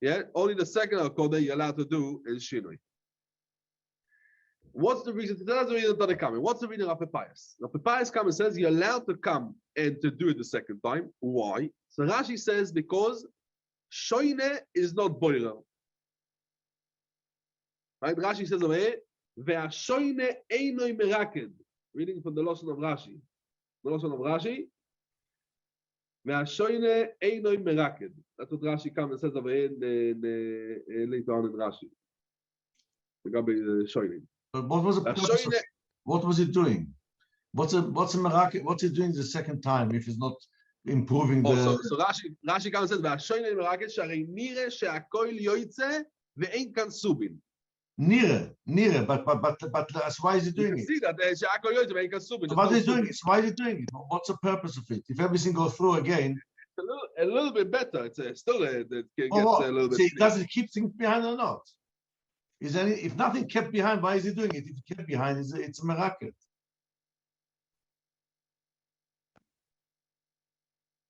Yeah, only the second halkoda you're allowed to do is shinui. What's the reason? That's the reason that they come. What's the reason of Pius? Now, Pius comes and says you're allowed to come and to do it the second time. Why? So Rashi says because shoyne is not boiler. Right? Rashi says over here, ve'ashoyne einoi meraked. Reading from the Lashon of Rashi. The Lashon of Rashi. Ve'ashoyne einoi meraked. That's what Rashi comes and says over here later on in Rashi. Regarding shoyne. But what was the purpose of, what was it doing? What's a miracle? What's it doing the second time if it's not improving the? So Rashi comes and says, "V'ashoyne mirakel sharei nire she'akol yoytze ve'ein kan subin." Nire, but why is he doing it? See that she'akol yoytze ve'ein kan subin. So what is he doing it? So why is he doing it? What's the purpose of it? If everything goes through again, it's a little bit better. It's still it gets a little bit. See, does it keep things behind or not? Is any, if nothing kept behind, why is he doing it? If it kept behind, it's a miracle.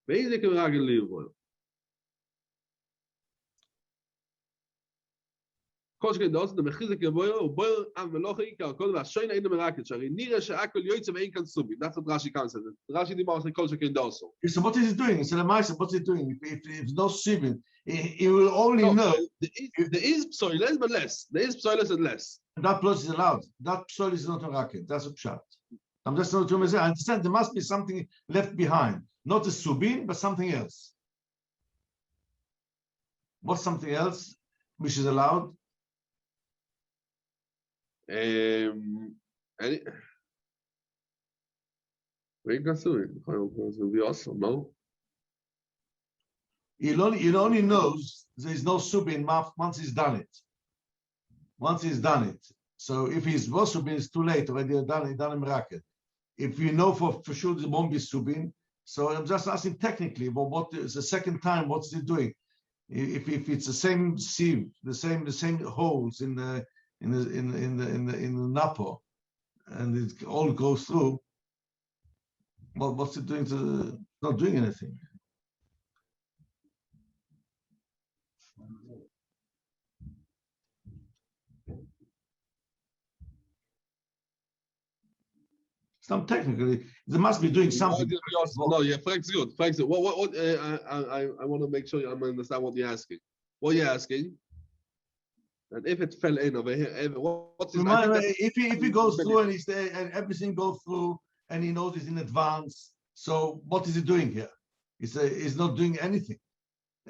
Basically, miracle leave. Koshke dos the mechizik boyer or boyer am velochi ka kol va shoyne in the miracle shari nira she'akol yoytze ve'ein kan subi. That's what Rashi comes says. Rashi dimars the koshke dos. So what is he doing? So the Maisa, what's he doing? If no sibin, he will only know. There is psoiles, but less. There is psoiles and less. That plus is allowed. That psoil is not a racket. That's a pshat. I'm just not to say. I understand there must be something left behind, not a subin, but something else. What's something else which is allowed? Very good. Will be awesome, no? He only knows there is no subin once he's done it. Once he's done it. So if he's was subin, it's too late already done a miracle. If you know for sure there won't be subin, so I'm just asking technically, but what is the second time? What's he doing? If it's the same sieve, the same holes in the napo, and it all goes through. Well, what's it doing to? Not doing anything. Some technically, they must be doing something. No, yeah, Frank's good. Frank's good. What? I want to make sure I understand what you're asking. What you're asking? And if it fell in over here, what's his? If he goes through and and everything goes through and he knows it's in advance, so what is he doing here? He's not doing anything.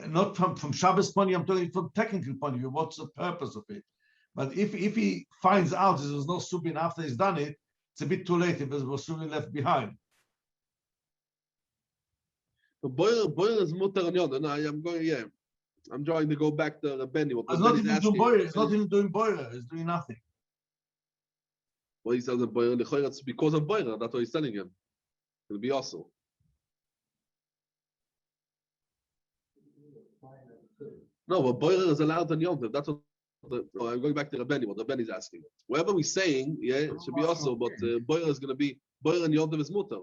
Not from Shabbos point of view, I'm talking from technical point of view. What's the purpose of it? But if he finds out there's no subin after he's done it, it's a bit too late if there was subin left behind. Boyer is mutter and yod, and I'm going. Yeah, I'm trying to go back to the Benny. It's not even doing boyer. It's not even doing boyer. It's doing nothing. Well, he says that boyer. It's because of boyer. That's what he's telling him. It'll be awesome. No, but boiler is allowed on Yom Tov. That's what I'm going back to Rabbeinu. What Rabbeinu is asking. Whatever we're saying, yeah, it should be also. But boiler is going to be boiler and Yom Tov is mutter.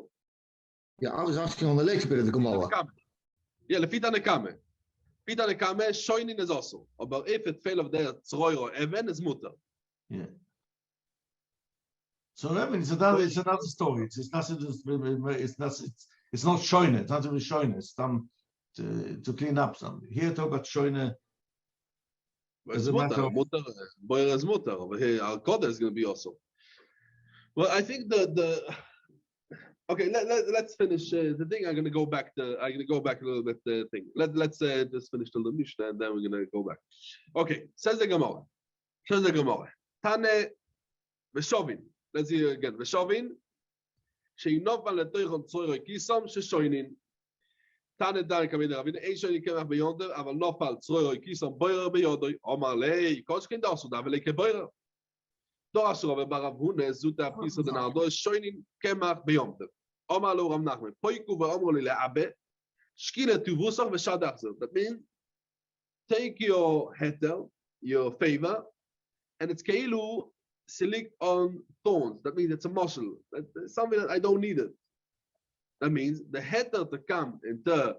Yeah, I was asking on the later bit of the Gemara. Yeah, lefita nekame. Lefita nekame, shoinin is also. But if it fail of there, tzroy or even is mutter. Yeah. So Rabbeinu, it's another story. It's not shoyne. It's not really shoyne. It's to clean up something. Here talk about shoyne. It's mutter. Boyer is mutter. Over here, our koder is going to be also. Well, I think okay. Let's finish the thing. I'm going to go back a little bit. The thing. Let's just finish the Mishnah and then we're going to go back. Okay. Says the Gemara. Tane v'shovin. Let's see again. V'shovin. Sheinovan letoichon tzoroi kisam sheshoinin. Tane dan kamid Ravina. Ein shoinin kemach beyonder. Aval nofal tzoroi kisam boyer beyodoi. Omar lei koshkin dasu davele keboyer. Doasur v'barav hune zuta pisa denardo shoinin kemach beyonder. Omar lo Rav Nachman. Poiku v'omro li le'abe. Shkina tuvusach v'shadachzer. That means take your heter, your favor, and it's keilu silik on thorns. That means it's a muscle. That's something that I don't need it. That means the heter to come and to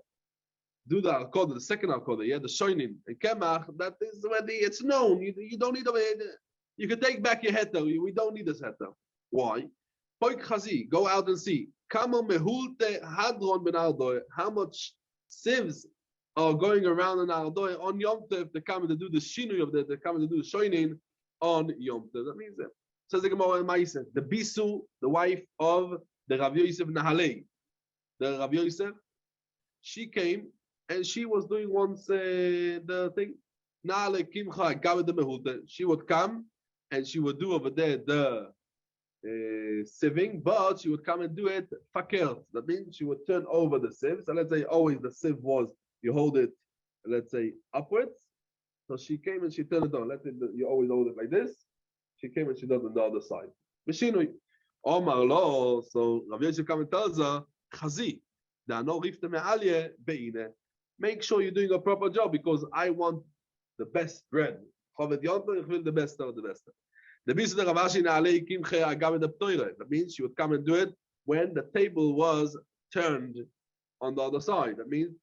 do the alkoda, the second alkoda, yeah, the shoinin and kemach, that is already, it's known. You don't need it. You can take back your heter. We don't need this heter. Why? Poik chazi, go out and see. Kamo mehulte hadron ben ardoy. How much sieves are going around in ardoy on Yom Tov to come to do the shinui of the come to do the shoinin on Yom Tov. That means that. Says the Gemara in Masechet, the bisu, the wife of the Rav Yosef Nahalei, the Rav Yosef, she came and she was doing once the thing. She would come and she would do over there the sieving, but she would come and do it fakert. That means she would turn over the sieve. So let's say always the sieve was, you hold it, let's say upwards. So she came and she turned it on. Let's say you always hold it like this. She came and she does it on the other side. Mishinui. Omar lo, so Rav Yosef comes and tells her, Chazi, make sure you're doing a proper job because I want the best bread. The best of the best. That means she would come and do it when the table was turned on the other side. That means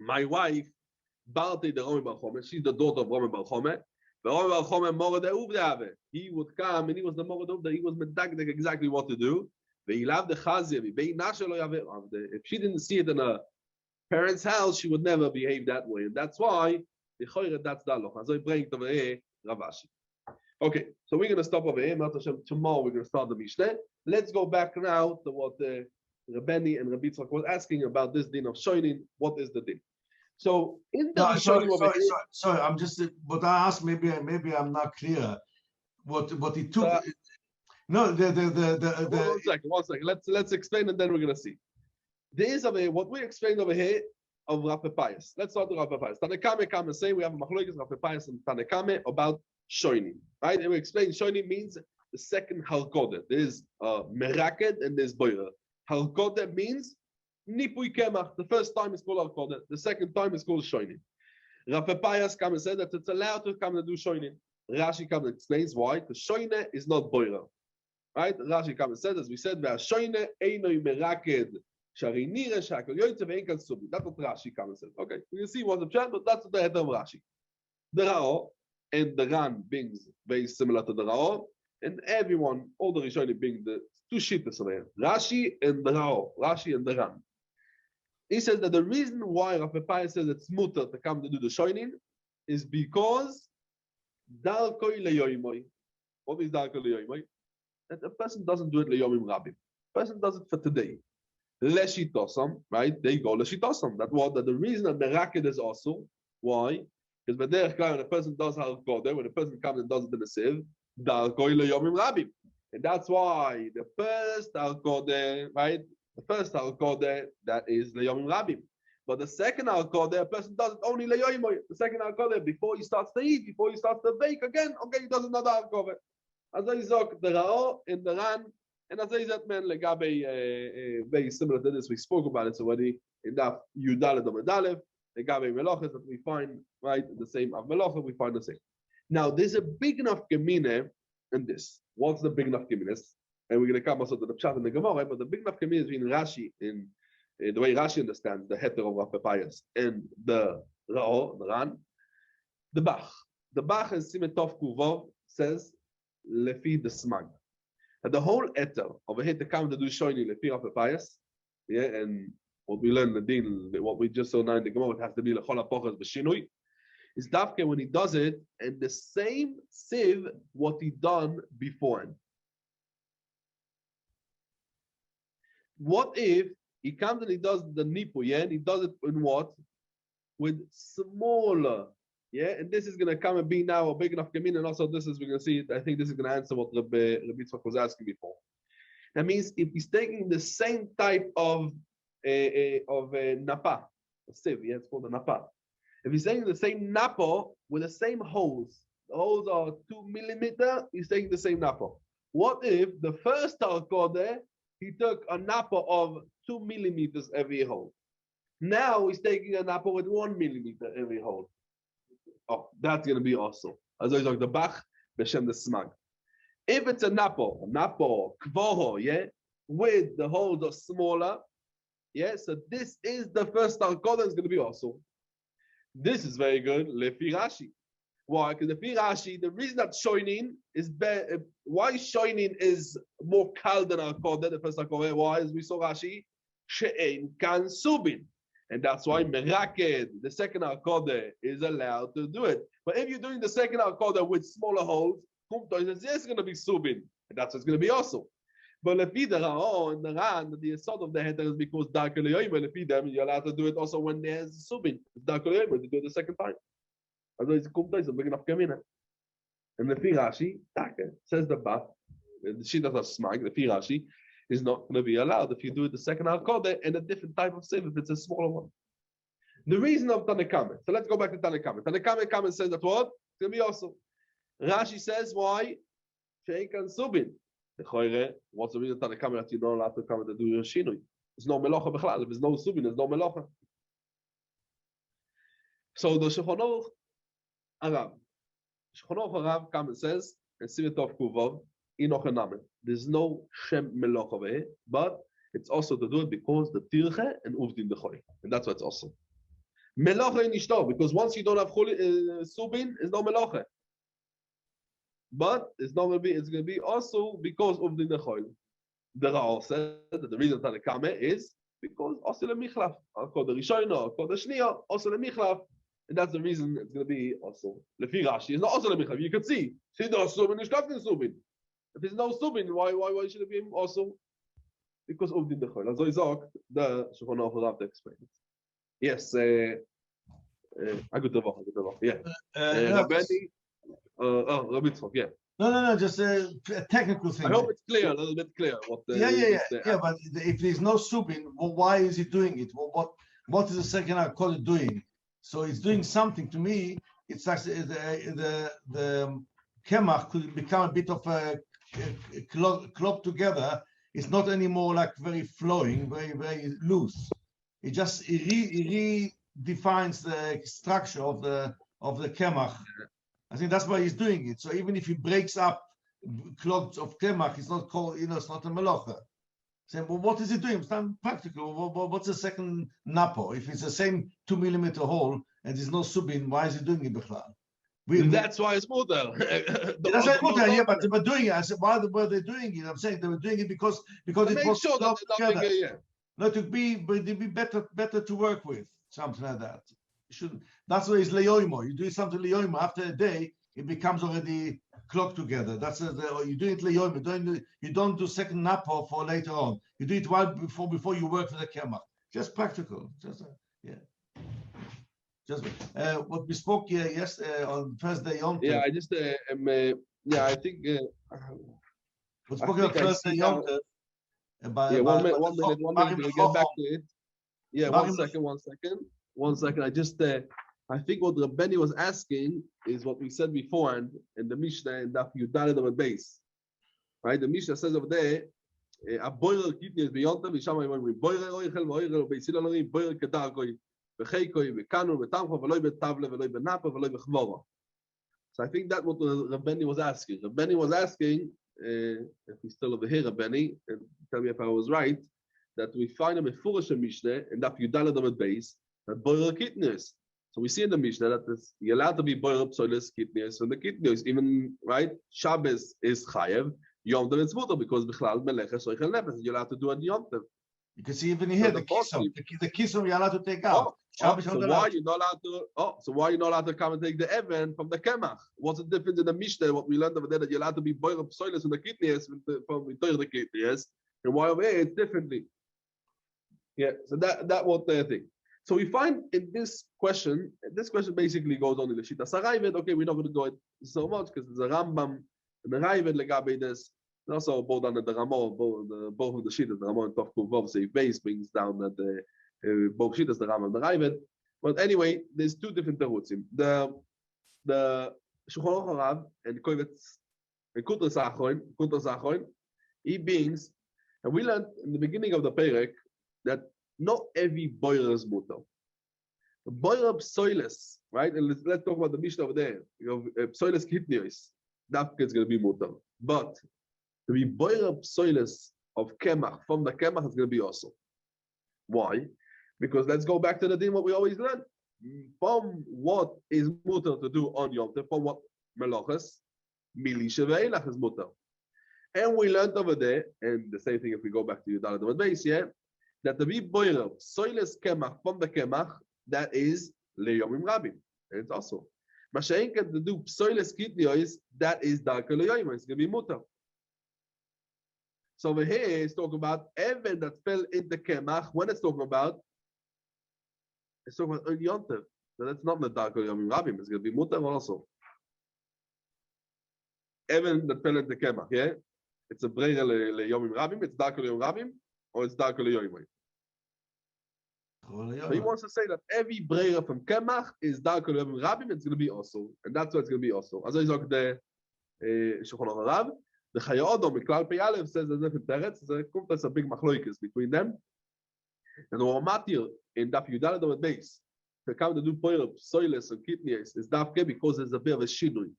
my wife, she's the daughter of Roman Bar Chome. He would come and he was the Morad, he was medagdek exactly what to do. If she didn't see it in her parents' house, she would never behave that way. And that's why that's the halacha. So bring it over here, Ravashi. Okay, so we're going to stop over here. Tomorrow we're going to start the Mishnah. Let's go back now to what Rebeni and Rabbi Tzchak was asking about this din of shoinin. What is the din? So in the sorry, I'm just what I asked. Maybe I'm not clear. What he took. No, one second. Let's explain and then we're gonna see. There is what we explained over here of Rav Pepayas. Let's start with Rav Pepayas. Tanekame come and say we have a machlokes Rav Pepayas and Tanekame about shoinin, right? And we explain shoinin means the second halkodet. There's meraked and there's boira. Halkodet means nipui kemach. The first time is called halkodet. The second time is called shoinin. Rav Pepayas come and said that it's allowed to come and do shoinin. Rashi comes and explains why. Because shoine is not boira. Right? Rashi comes and says, as we said, that's what Rashi comes and says. Okay, we can see what's the chat, but that's the head of Rashi. The Rao and the Ran brings very similar to the Rao, and everyone, all the Rishonim bring the two shittas over here. Rashi and the Rao, Rashi and the Ran. He says that the reason why Rav Pepayas says it's mutter to come to do the shoinin is because Darkoi leyoimoy. What is Darkoi leyoimoy? That a person doesn't do it leyomim rabim. Person does it for today. Leshitosam, right? They go leshitosam. That the reason that the racket is also why? Because when a person does halkodah, when a person comes and does it in a sieve, Darkoi leyomim rabim. And that's why the first halkodah, right? The first halkodah, that is leyomim rabim. But the second halkodah, a person does it only leyoimoy. The second halkodah, before he starts to eat, before he starts to bake again, okay, he does another halkodah. As I zok the Rao in the Ran, and as I said, man, legabe very similar to this. We spoke about it already in that Yudalet of Medalev, legabe Meloches that we find right the same of Melocha, we find the same. Now there's a big enough gemine in this. What's the big enough gemine? And we're going to come also to the Pshat and the Gemara, but the big enough gemine is in Rashi in the way Rashi understands the heter of Rav Pepayas and the Rao, the Ran, the Bach. The Bach in Simetov Kuvov says lefi the smag. And the whole eter over here to come to do shoini lefi Rav Pepayas, yeah, and what we learned the din, what we just saw now in the Gemara, it has to be lechol hapochas b'shinui. Is dafke when he does it and the same sieve what he done beforehand. What if he comes and he does the nipu, yeah, and he does it in what? With smaller. Yeah, and this is going to come and be now a big enough kamin, and also this is, we're going to see, I think this is going to answer what Rabbi Tzchak was asking before. That means if he's taking the same type of napa, a sieve, yeah, it's called a napa. If he's taking the same napa with the same holes, the holes are 2 millimeter, he's taking the same napa. What if the first halkodah, he took a napa of 2 millimeters every hole? Now he's taking a napa with 1 millimeter every hole. Oh, that's going to be awesome. Also ich sage, der Bach, Beshem the Smag. If it's a napo, kvoho, yeah, with the holes are smaller, yeah, so this is the first arkoda is going to be also. This is very good, Lefi Rashi. Why? Because Lefi Rashi, the reason that shoinin is better, why shoinin is more kal than arkoda, the first arkoda, why? As we saw Rashi, she'ein kan subin. And that's why meraked, the second arkoda, is allowed to do it. But if you're doing the second arkoda with smaller holes, it's going to be subin, and that's what's going to be also. But lefi the Ra'on, the Ran, the assault of the header is because darker leyoyim. Lefi them, you're allowed to do it also when there's subin. It's darker leyoyim to do it the second time. Also it's a big enough kamina. And lefi Rashi, says the Bach, the sheet of smag, lefi Rashi is not going to be allowed if you do it the second arkoda and a different type of sieve if it's a smaller one. The reason of Tanakama. So let's go back to Tanakama. Tanakama says that what? It's going to be also. Rashi says why? Shein kan subin. What's the reason that that you don't allow to come to do your shinui? There's no melacha b'chlal. If there's no subin, there's no melacha. So the Shulchan Aruch Arav comes and says, and Simitov Kuvov, Inochename. There's no shem melacha there, but it's also to do it because the tirche and uvdin dechoy, and that's what it's also. Melacha in ishto, because once you don't have subin, there's no melacha. But it's not going to be. It's going to be also because of the nechoil. The Ra'al said that the reason Tanakame is because also the michlaf, called the rishono, called the shnia, also the michlaf, and that's the reason it's going to be also. Lefi Rashi is not also the michlaf. You can see she does subin, subin. If there's no subin, why should it be also? Because of the nechoil. As I said, the Shulchan Aruch have to explain it. Yes, a good Tavach. Yeah. Rabbi. Rabbi Tzchok, yeah. No, just a technical thing. I hope it's clear, a little bit clear. What the, yeah. But if there's no subin, well, why is he doing it? Well, what is the second arkoda doing? So it's doing something. To me, it's actually the kemach could become a bit of a club together. It's not anymore like very flowing, very loose. It just redefines the structure of the kemach. I think that's why he's doing it. So even if he breaks up clogs of kemach, it's not called, it's not a melacha. Saying, well, what is he doing? It's not practical. What's the second napo? If it's the same 2 millimeter hole and there's no subin, why is he doing it b'chlal? That's why it's mutar. That's why it's mutar, yeah, but they were doing it. I said, why were they doing it? I'm saying they were doing it because it was sure that together. Yeah. No, to be better to work with, something like that. That's why it's leyoimo. You do something leyoimo after a day, it becomes already clocked together. That's you do it leyoimo. You don't do second napo for later on. You do it while before you work with the kemach. Just practical. Just what we spoke yesterday on Thursday on. Yeah, I just I think. We spoke on Thursday on. One minute. To get back to it. Yeah, one second. I just, I think what Rabbeinu was asking is what we said before, and in the Mishnah and Daf Yudaled on the base, right? The Mishnah says over there, "A boiler kidney is beyond them. V'shama yimon boiler oichel v'oichel beisila lorim boiler kedarkoi v'cheikoi v'kanu v'tamcho v'loi betavle v'loi benapa v'loi bechvora." So I think that's what Rabbeinu was asking. Rabbeinu was asking, if he's still over here, Rabbeinu, and tell me if I was right, that we find a mefurish Mishnah and Daf Yudaled on the base. That boiler kidneys. So we see in the Mishnah that you're allowed to be boiler psoilis kidneys, and the kidneys, even right, Shabbos is chayev, Yom Tov is mutar because bichlal meleches oichel nefesh. You're allowed to do on Yom Tov. You can see even here the kisom you're allowed to take out. So why are you not allowed to? So why are you not allowed to come and take the even from the kemach? What's the difference in the Mishnah? What we learned over there that you're allowed to be boiler psoilis in the kidneys from the kidneys, and why over here it's differently? Yeah, so that was the thing. So we find in this question basically goes on in the Shita Sarayved. Okay, we're not going to go into so much because there's a Rambam and the Rayved legabe this. And also both under the Ramo, both of the Shitas, the Ramo and Tov Kuvov say base brings down that both Shitas, the Rambam and the Rayved. But anyway, there's two different terutzim. The Shulchan Aruch and Kovetz and Kutra Sachoin, he brings, and we learned in the beginning of the Perek that not every boiler is mutar. The boiler psoilis right? And let's talk about the Mishnah over there. Psoiles kitnios, that is going to be mutar. But to be boiler psoiles of kemach from the kemach is going to be also. Why? Because let's go back to the thing what we always learn. From what is mutar to do on Yom Tov, from what melachas, milisha ve'elach is mutar. And we learned over there, and the same thing if we go back to Yudala Davad Beis, yeah, that the be boiler psoiles kemach from the kemach, that is leyomim rabim. And it's also. Masha'inka to do psoiles kitnios, that is darker leyoyim. It's going to be mutar. So over here, it's talking about even that fell in the kemach. When it's talking about on Yom Tov. So that's not the darker leyoyim rabim. It's going to be mutar also. Even that fell in the kemach, yeah? It's a breira leyomim rabim. It's darker leyoyim rabim, or it's darker leyoyim. So he wants to say that every breira from Kemach is darker than Rabbim, it's going to be also. And that's what it's going to be also. As I said, the Shulchan Aruch Rav, the Chaya Odom, Miklal Pei Aleph says there's different teretz, there's a big machloikas between them. And the Matir in Daf Yudal Davad Beis, to come to do Poirab, Soiles, and Kitnias, is Dafke because there's a bit of a shinui.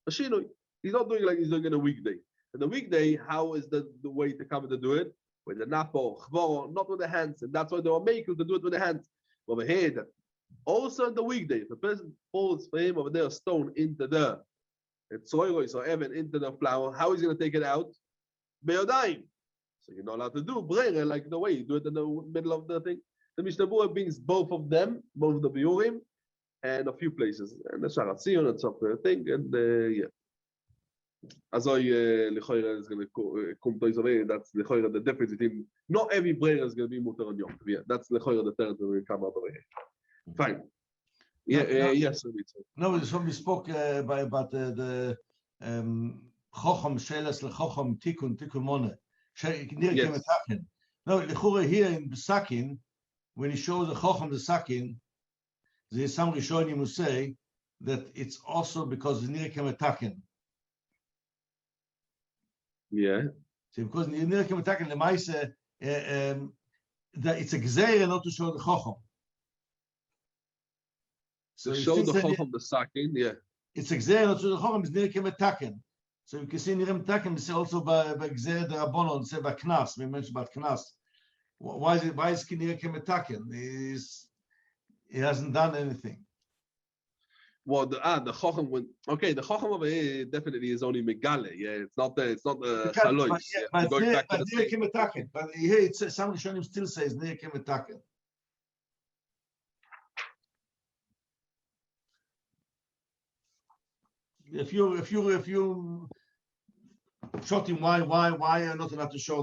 A shinui. He's not doing like he's doing in a weekday. In the weekday, how is the way to come to do it? With the napo, chvoro, not with the hands, and that's why they were making to do it with the hands. Over here, that also in the weekday, if a person falls for him over there a stone into the tzoyros or even into the flour, how is he going to take it out? Be'odayim. So you're not allowed to do breire like the way you do it in the middle of the thing. The Mishnah Berurah brings both of them, both of the biurim, and a few places, and the Sharat Zion and something thing, and yeah. Azoy lechoira is going to come to Israel. That's lechoira the difference between not every breira is going to be mutar on Yom Tov. Yeah, that's lechoira the territory we come out over here. Fine. Yeah, yes. No, somebody spoke about the chocham shelas lechocham tikun mone. Yes. No, lechura here in Besakin, when he shows the chocham the sakin, there's some Rishonim who say that it's also because the nirkem etaken. Yeah. So because the nirkem etaken the ma'ase, that it's a gzeira not to show the chocham. So show the chocham the sakin, yeah. It's a gzeira not to show the chocham is nirkem etaken. So you can see nirkem etaken. We say also by gzeira the rabbanon. Say by knas. We mentioned about knas. Why is nirkem etaken? He hasn't done anything. Well, the chacham when the chacham over here definitely is only megale. Yeah, it's not the chalois. But nirkem etaken. But here it says some Rishonim still says nirkem etaken. If you shot him, why are not allowed to show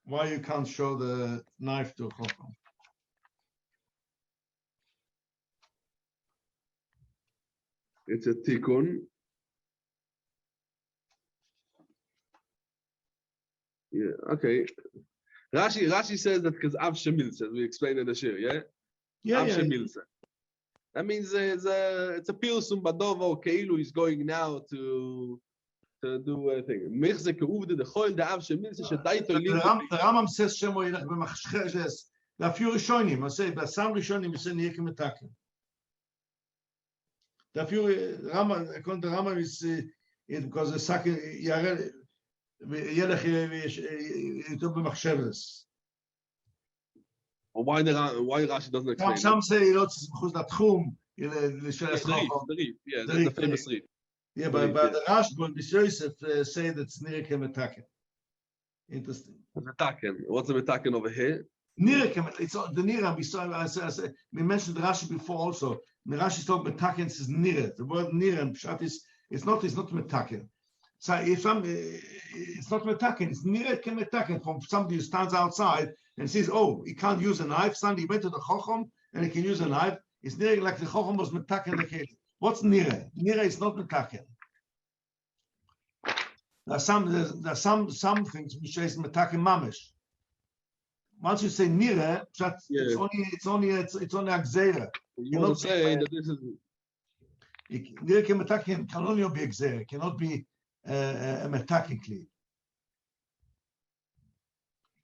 why you can't show the knife to a chacham? It's a tikkun. Yeah, okay. Rashi says that because Av Shemil says, we explained in the shir, yeah? Av Shemil says. That means it's a pilsum badovo keilu is going now to do a thing. The Rambam says Shemo Yilach b'machshes. There are few Rishonim. I say, but some Rishonim you say nirkem etaken. There are few Rambam. According to Rambam, is because the second Yilach b'machshes. Why Rashi doesn't explain? Some say it's because that chum. Yeah, that's the famous read. Yeah, but the Rashba B'Yosef say that it's nirkem etaken. Interesting. What's the metaken over here? Nirkem. It's the nira. We mentioned the Rashi before also. The Rashi talk metaken says nira. The word nira pshat is it's not metaken. So if it's not metaken, it's nirkem metaken from somebody who stands outside and says, "Oh, he can't use a knife." Suddenly he went to the chacham and he can use a knife. It's nira like the chacham was metaken the keli. What's nira? Nira is not metaken. There are some things which is metaken mamish. Once you say nira, it's only a gzeira. You cannot say that this is nira metaken can only be a gzeira. Cannot be a metaken kli.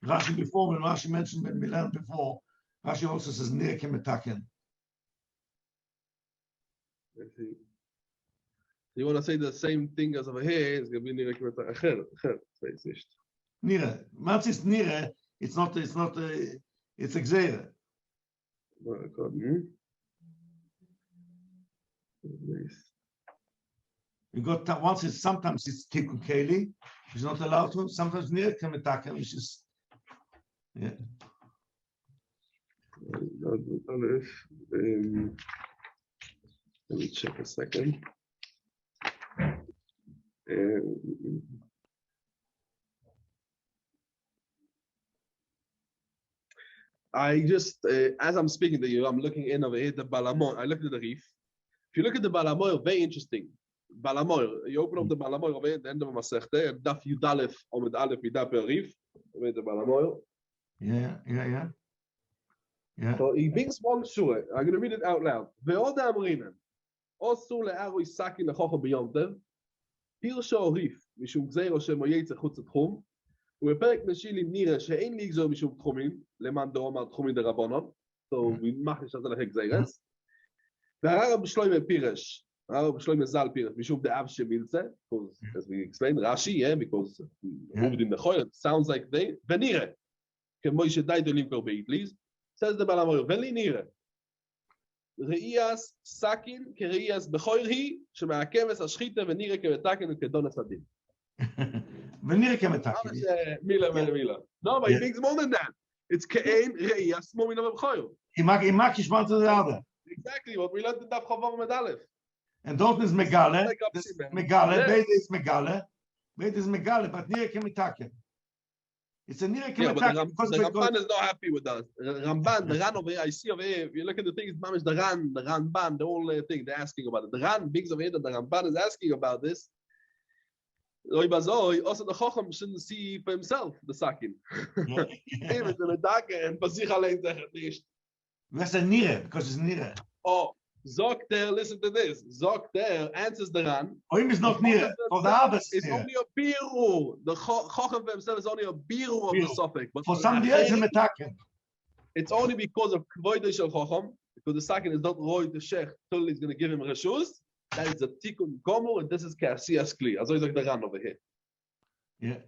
Rashi before when Rashi mentioned when we learned before Rashi also says nira kemetaken. Let's see. You want to say the same thing as over here? It's going to be nira kemetaken. It's nicht. Nira. Once it's nira, it's not. It's exera. You got once it's sometimes it's tikkun keli, it's not allowed to. Sometimes nira kemetaken, which is yeah. Let me check a second. I just, as I'm speaking to you, I'm looking in over here, the Balamoy. I looked at the reef. If you look at the Balamoy, very interesting. Balamoy, you open up the Balamoy over here at the end of Masechet, Daf Yudalef, Omid Alef, Midap Reef, with the Balamoy. Yeah. So he brings one shura. I'm going to read it out loud. Ve'oda amrinen, osu le'aroi saki lechocha b'yomtev, pirsho reef, mishum gzeiro shemoyetze chutz tchum, ובפרק משילים נראה שאין לגזור משום תחומים, למען דרום תחומים דרבנן, so we מחליש על זה לחגזרס, והרב שלוימה פירש, הרב שלוימה ז"ל פירש, משום דאב שמילצה, as we explained, Rashi, yeah, because עובדים נכון, it sounds like they, ונראה, כמו שדי דולים כבר באיטליז, says the בלמור, ולי נראה, ראיאס סכין כראיאס בכויר היא, שמעכבס השחיתה ונראה כמתקן וכדונס הדין. ונראה כמתקן. מילה. No, but it makes more than that. It's ke'en re'iyas mo min ha-b'choyer. Imak ishmat to the other. Exactly, what we learned in Daf Chavav Amud Aleph. And dort is megale, Beit is megale, but nireh kemitaken. It's a nireh kemitaken because the Ramban is not happy with that. Ramban, the Ran over here, I see over here, if you look at the things, Mamish, the Ramban, the whole thing, they're asking about it. The Ran brings over here that the Ramban is asking about this. Also the Chacham shouldn't see for himself the sakin. Him is the medake and Pasich allein zegt nicht. Where's the nireh? Because it's nireh. Oh, Zokter, listen to this. Zokter answers the Ran. Him is not nireh. For the others, it's only a biru. The Chacham for himself is only a biru of the suffix. But for somebody else, it's only because of Kvoidish al Chacham, because the sakin is not Roy the Sheikh till he's going to give him Reshus. That is a tikkun gomer, and this is Kasiyas Kli. As always, like the Ran over here. Yeah.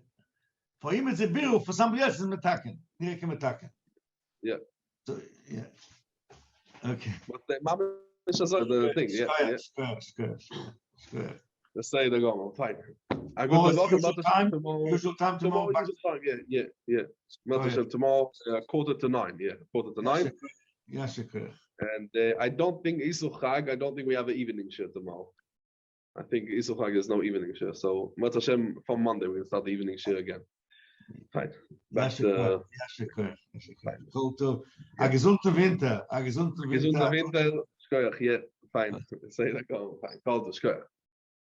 For him, it's a biru. For somebody else, it's metaken. Nireh kemitaken. Yeah. So, yeah. Okay. But the Mama is the thing. Yeah. Square. Let's say the gomer. Fine. I Tomorrow go is usual time. Usual time tomorrow. Yeah. Tomorrow, 8:45. Yeah, 8:45. Yeah, sure. And I don't think Isuch Chag, I don't think we have an evening share tomorrow. I think Isuch Chag is no evening share. So, Mat Hashem, from Monday, we'll start the evening share again. Fine. But, Go to a gesunde Winter. Gesunde Winter. Yeah, fine. Say that. Fine. Call the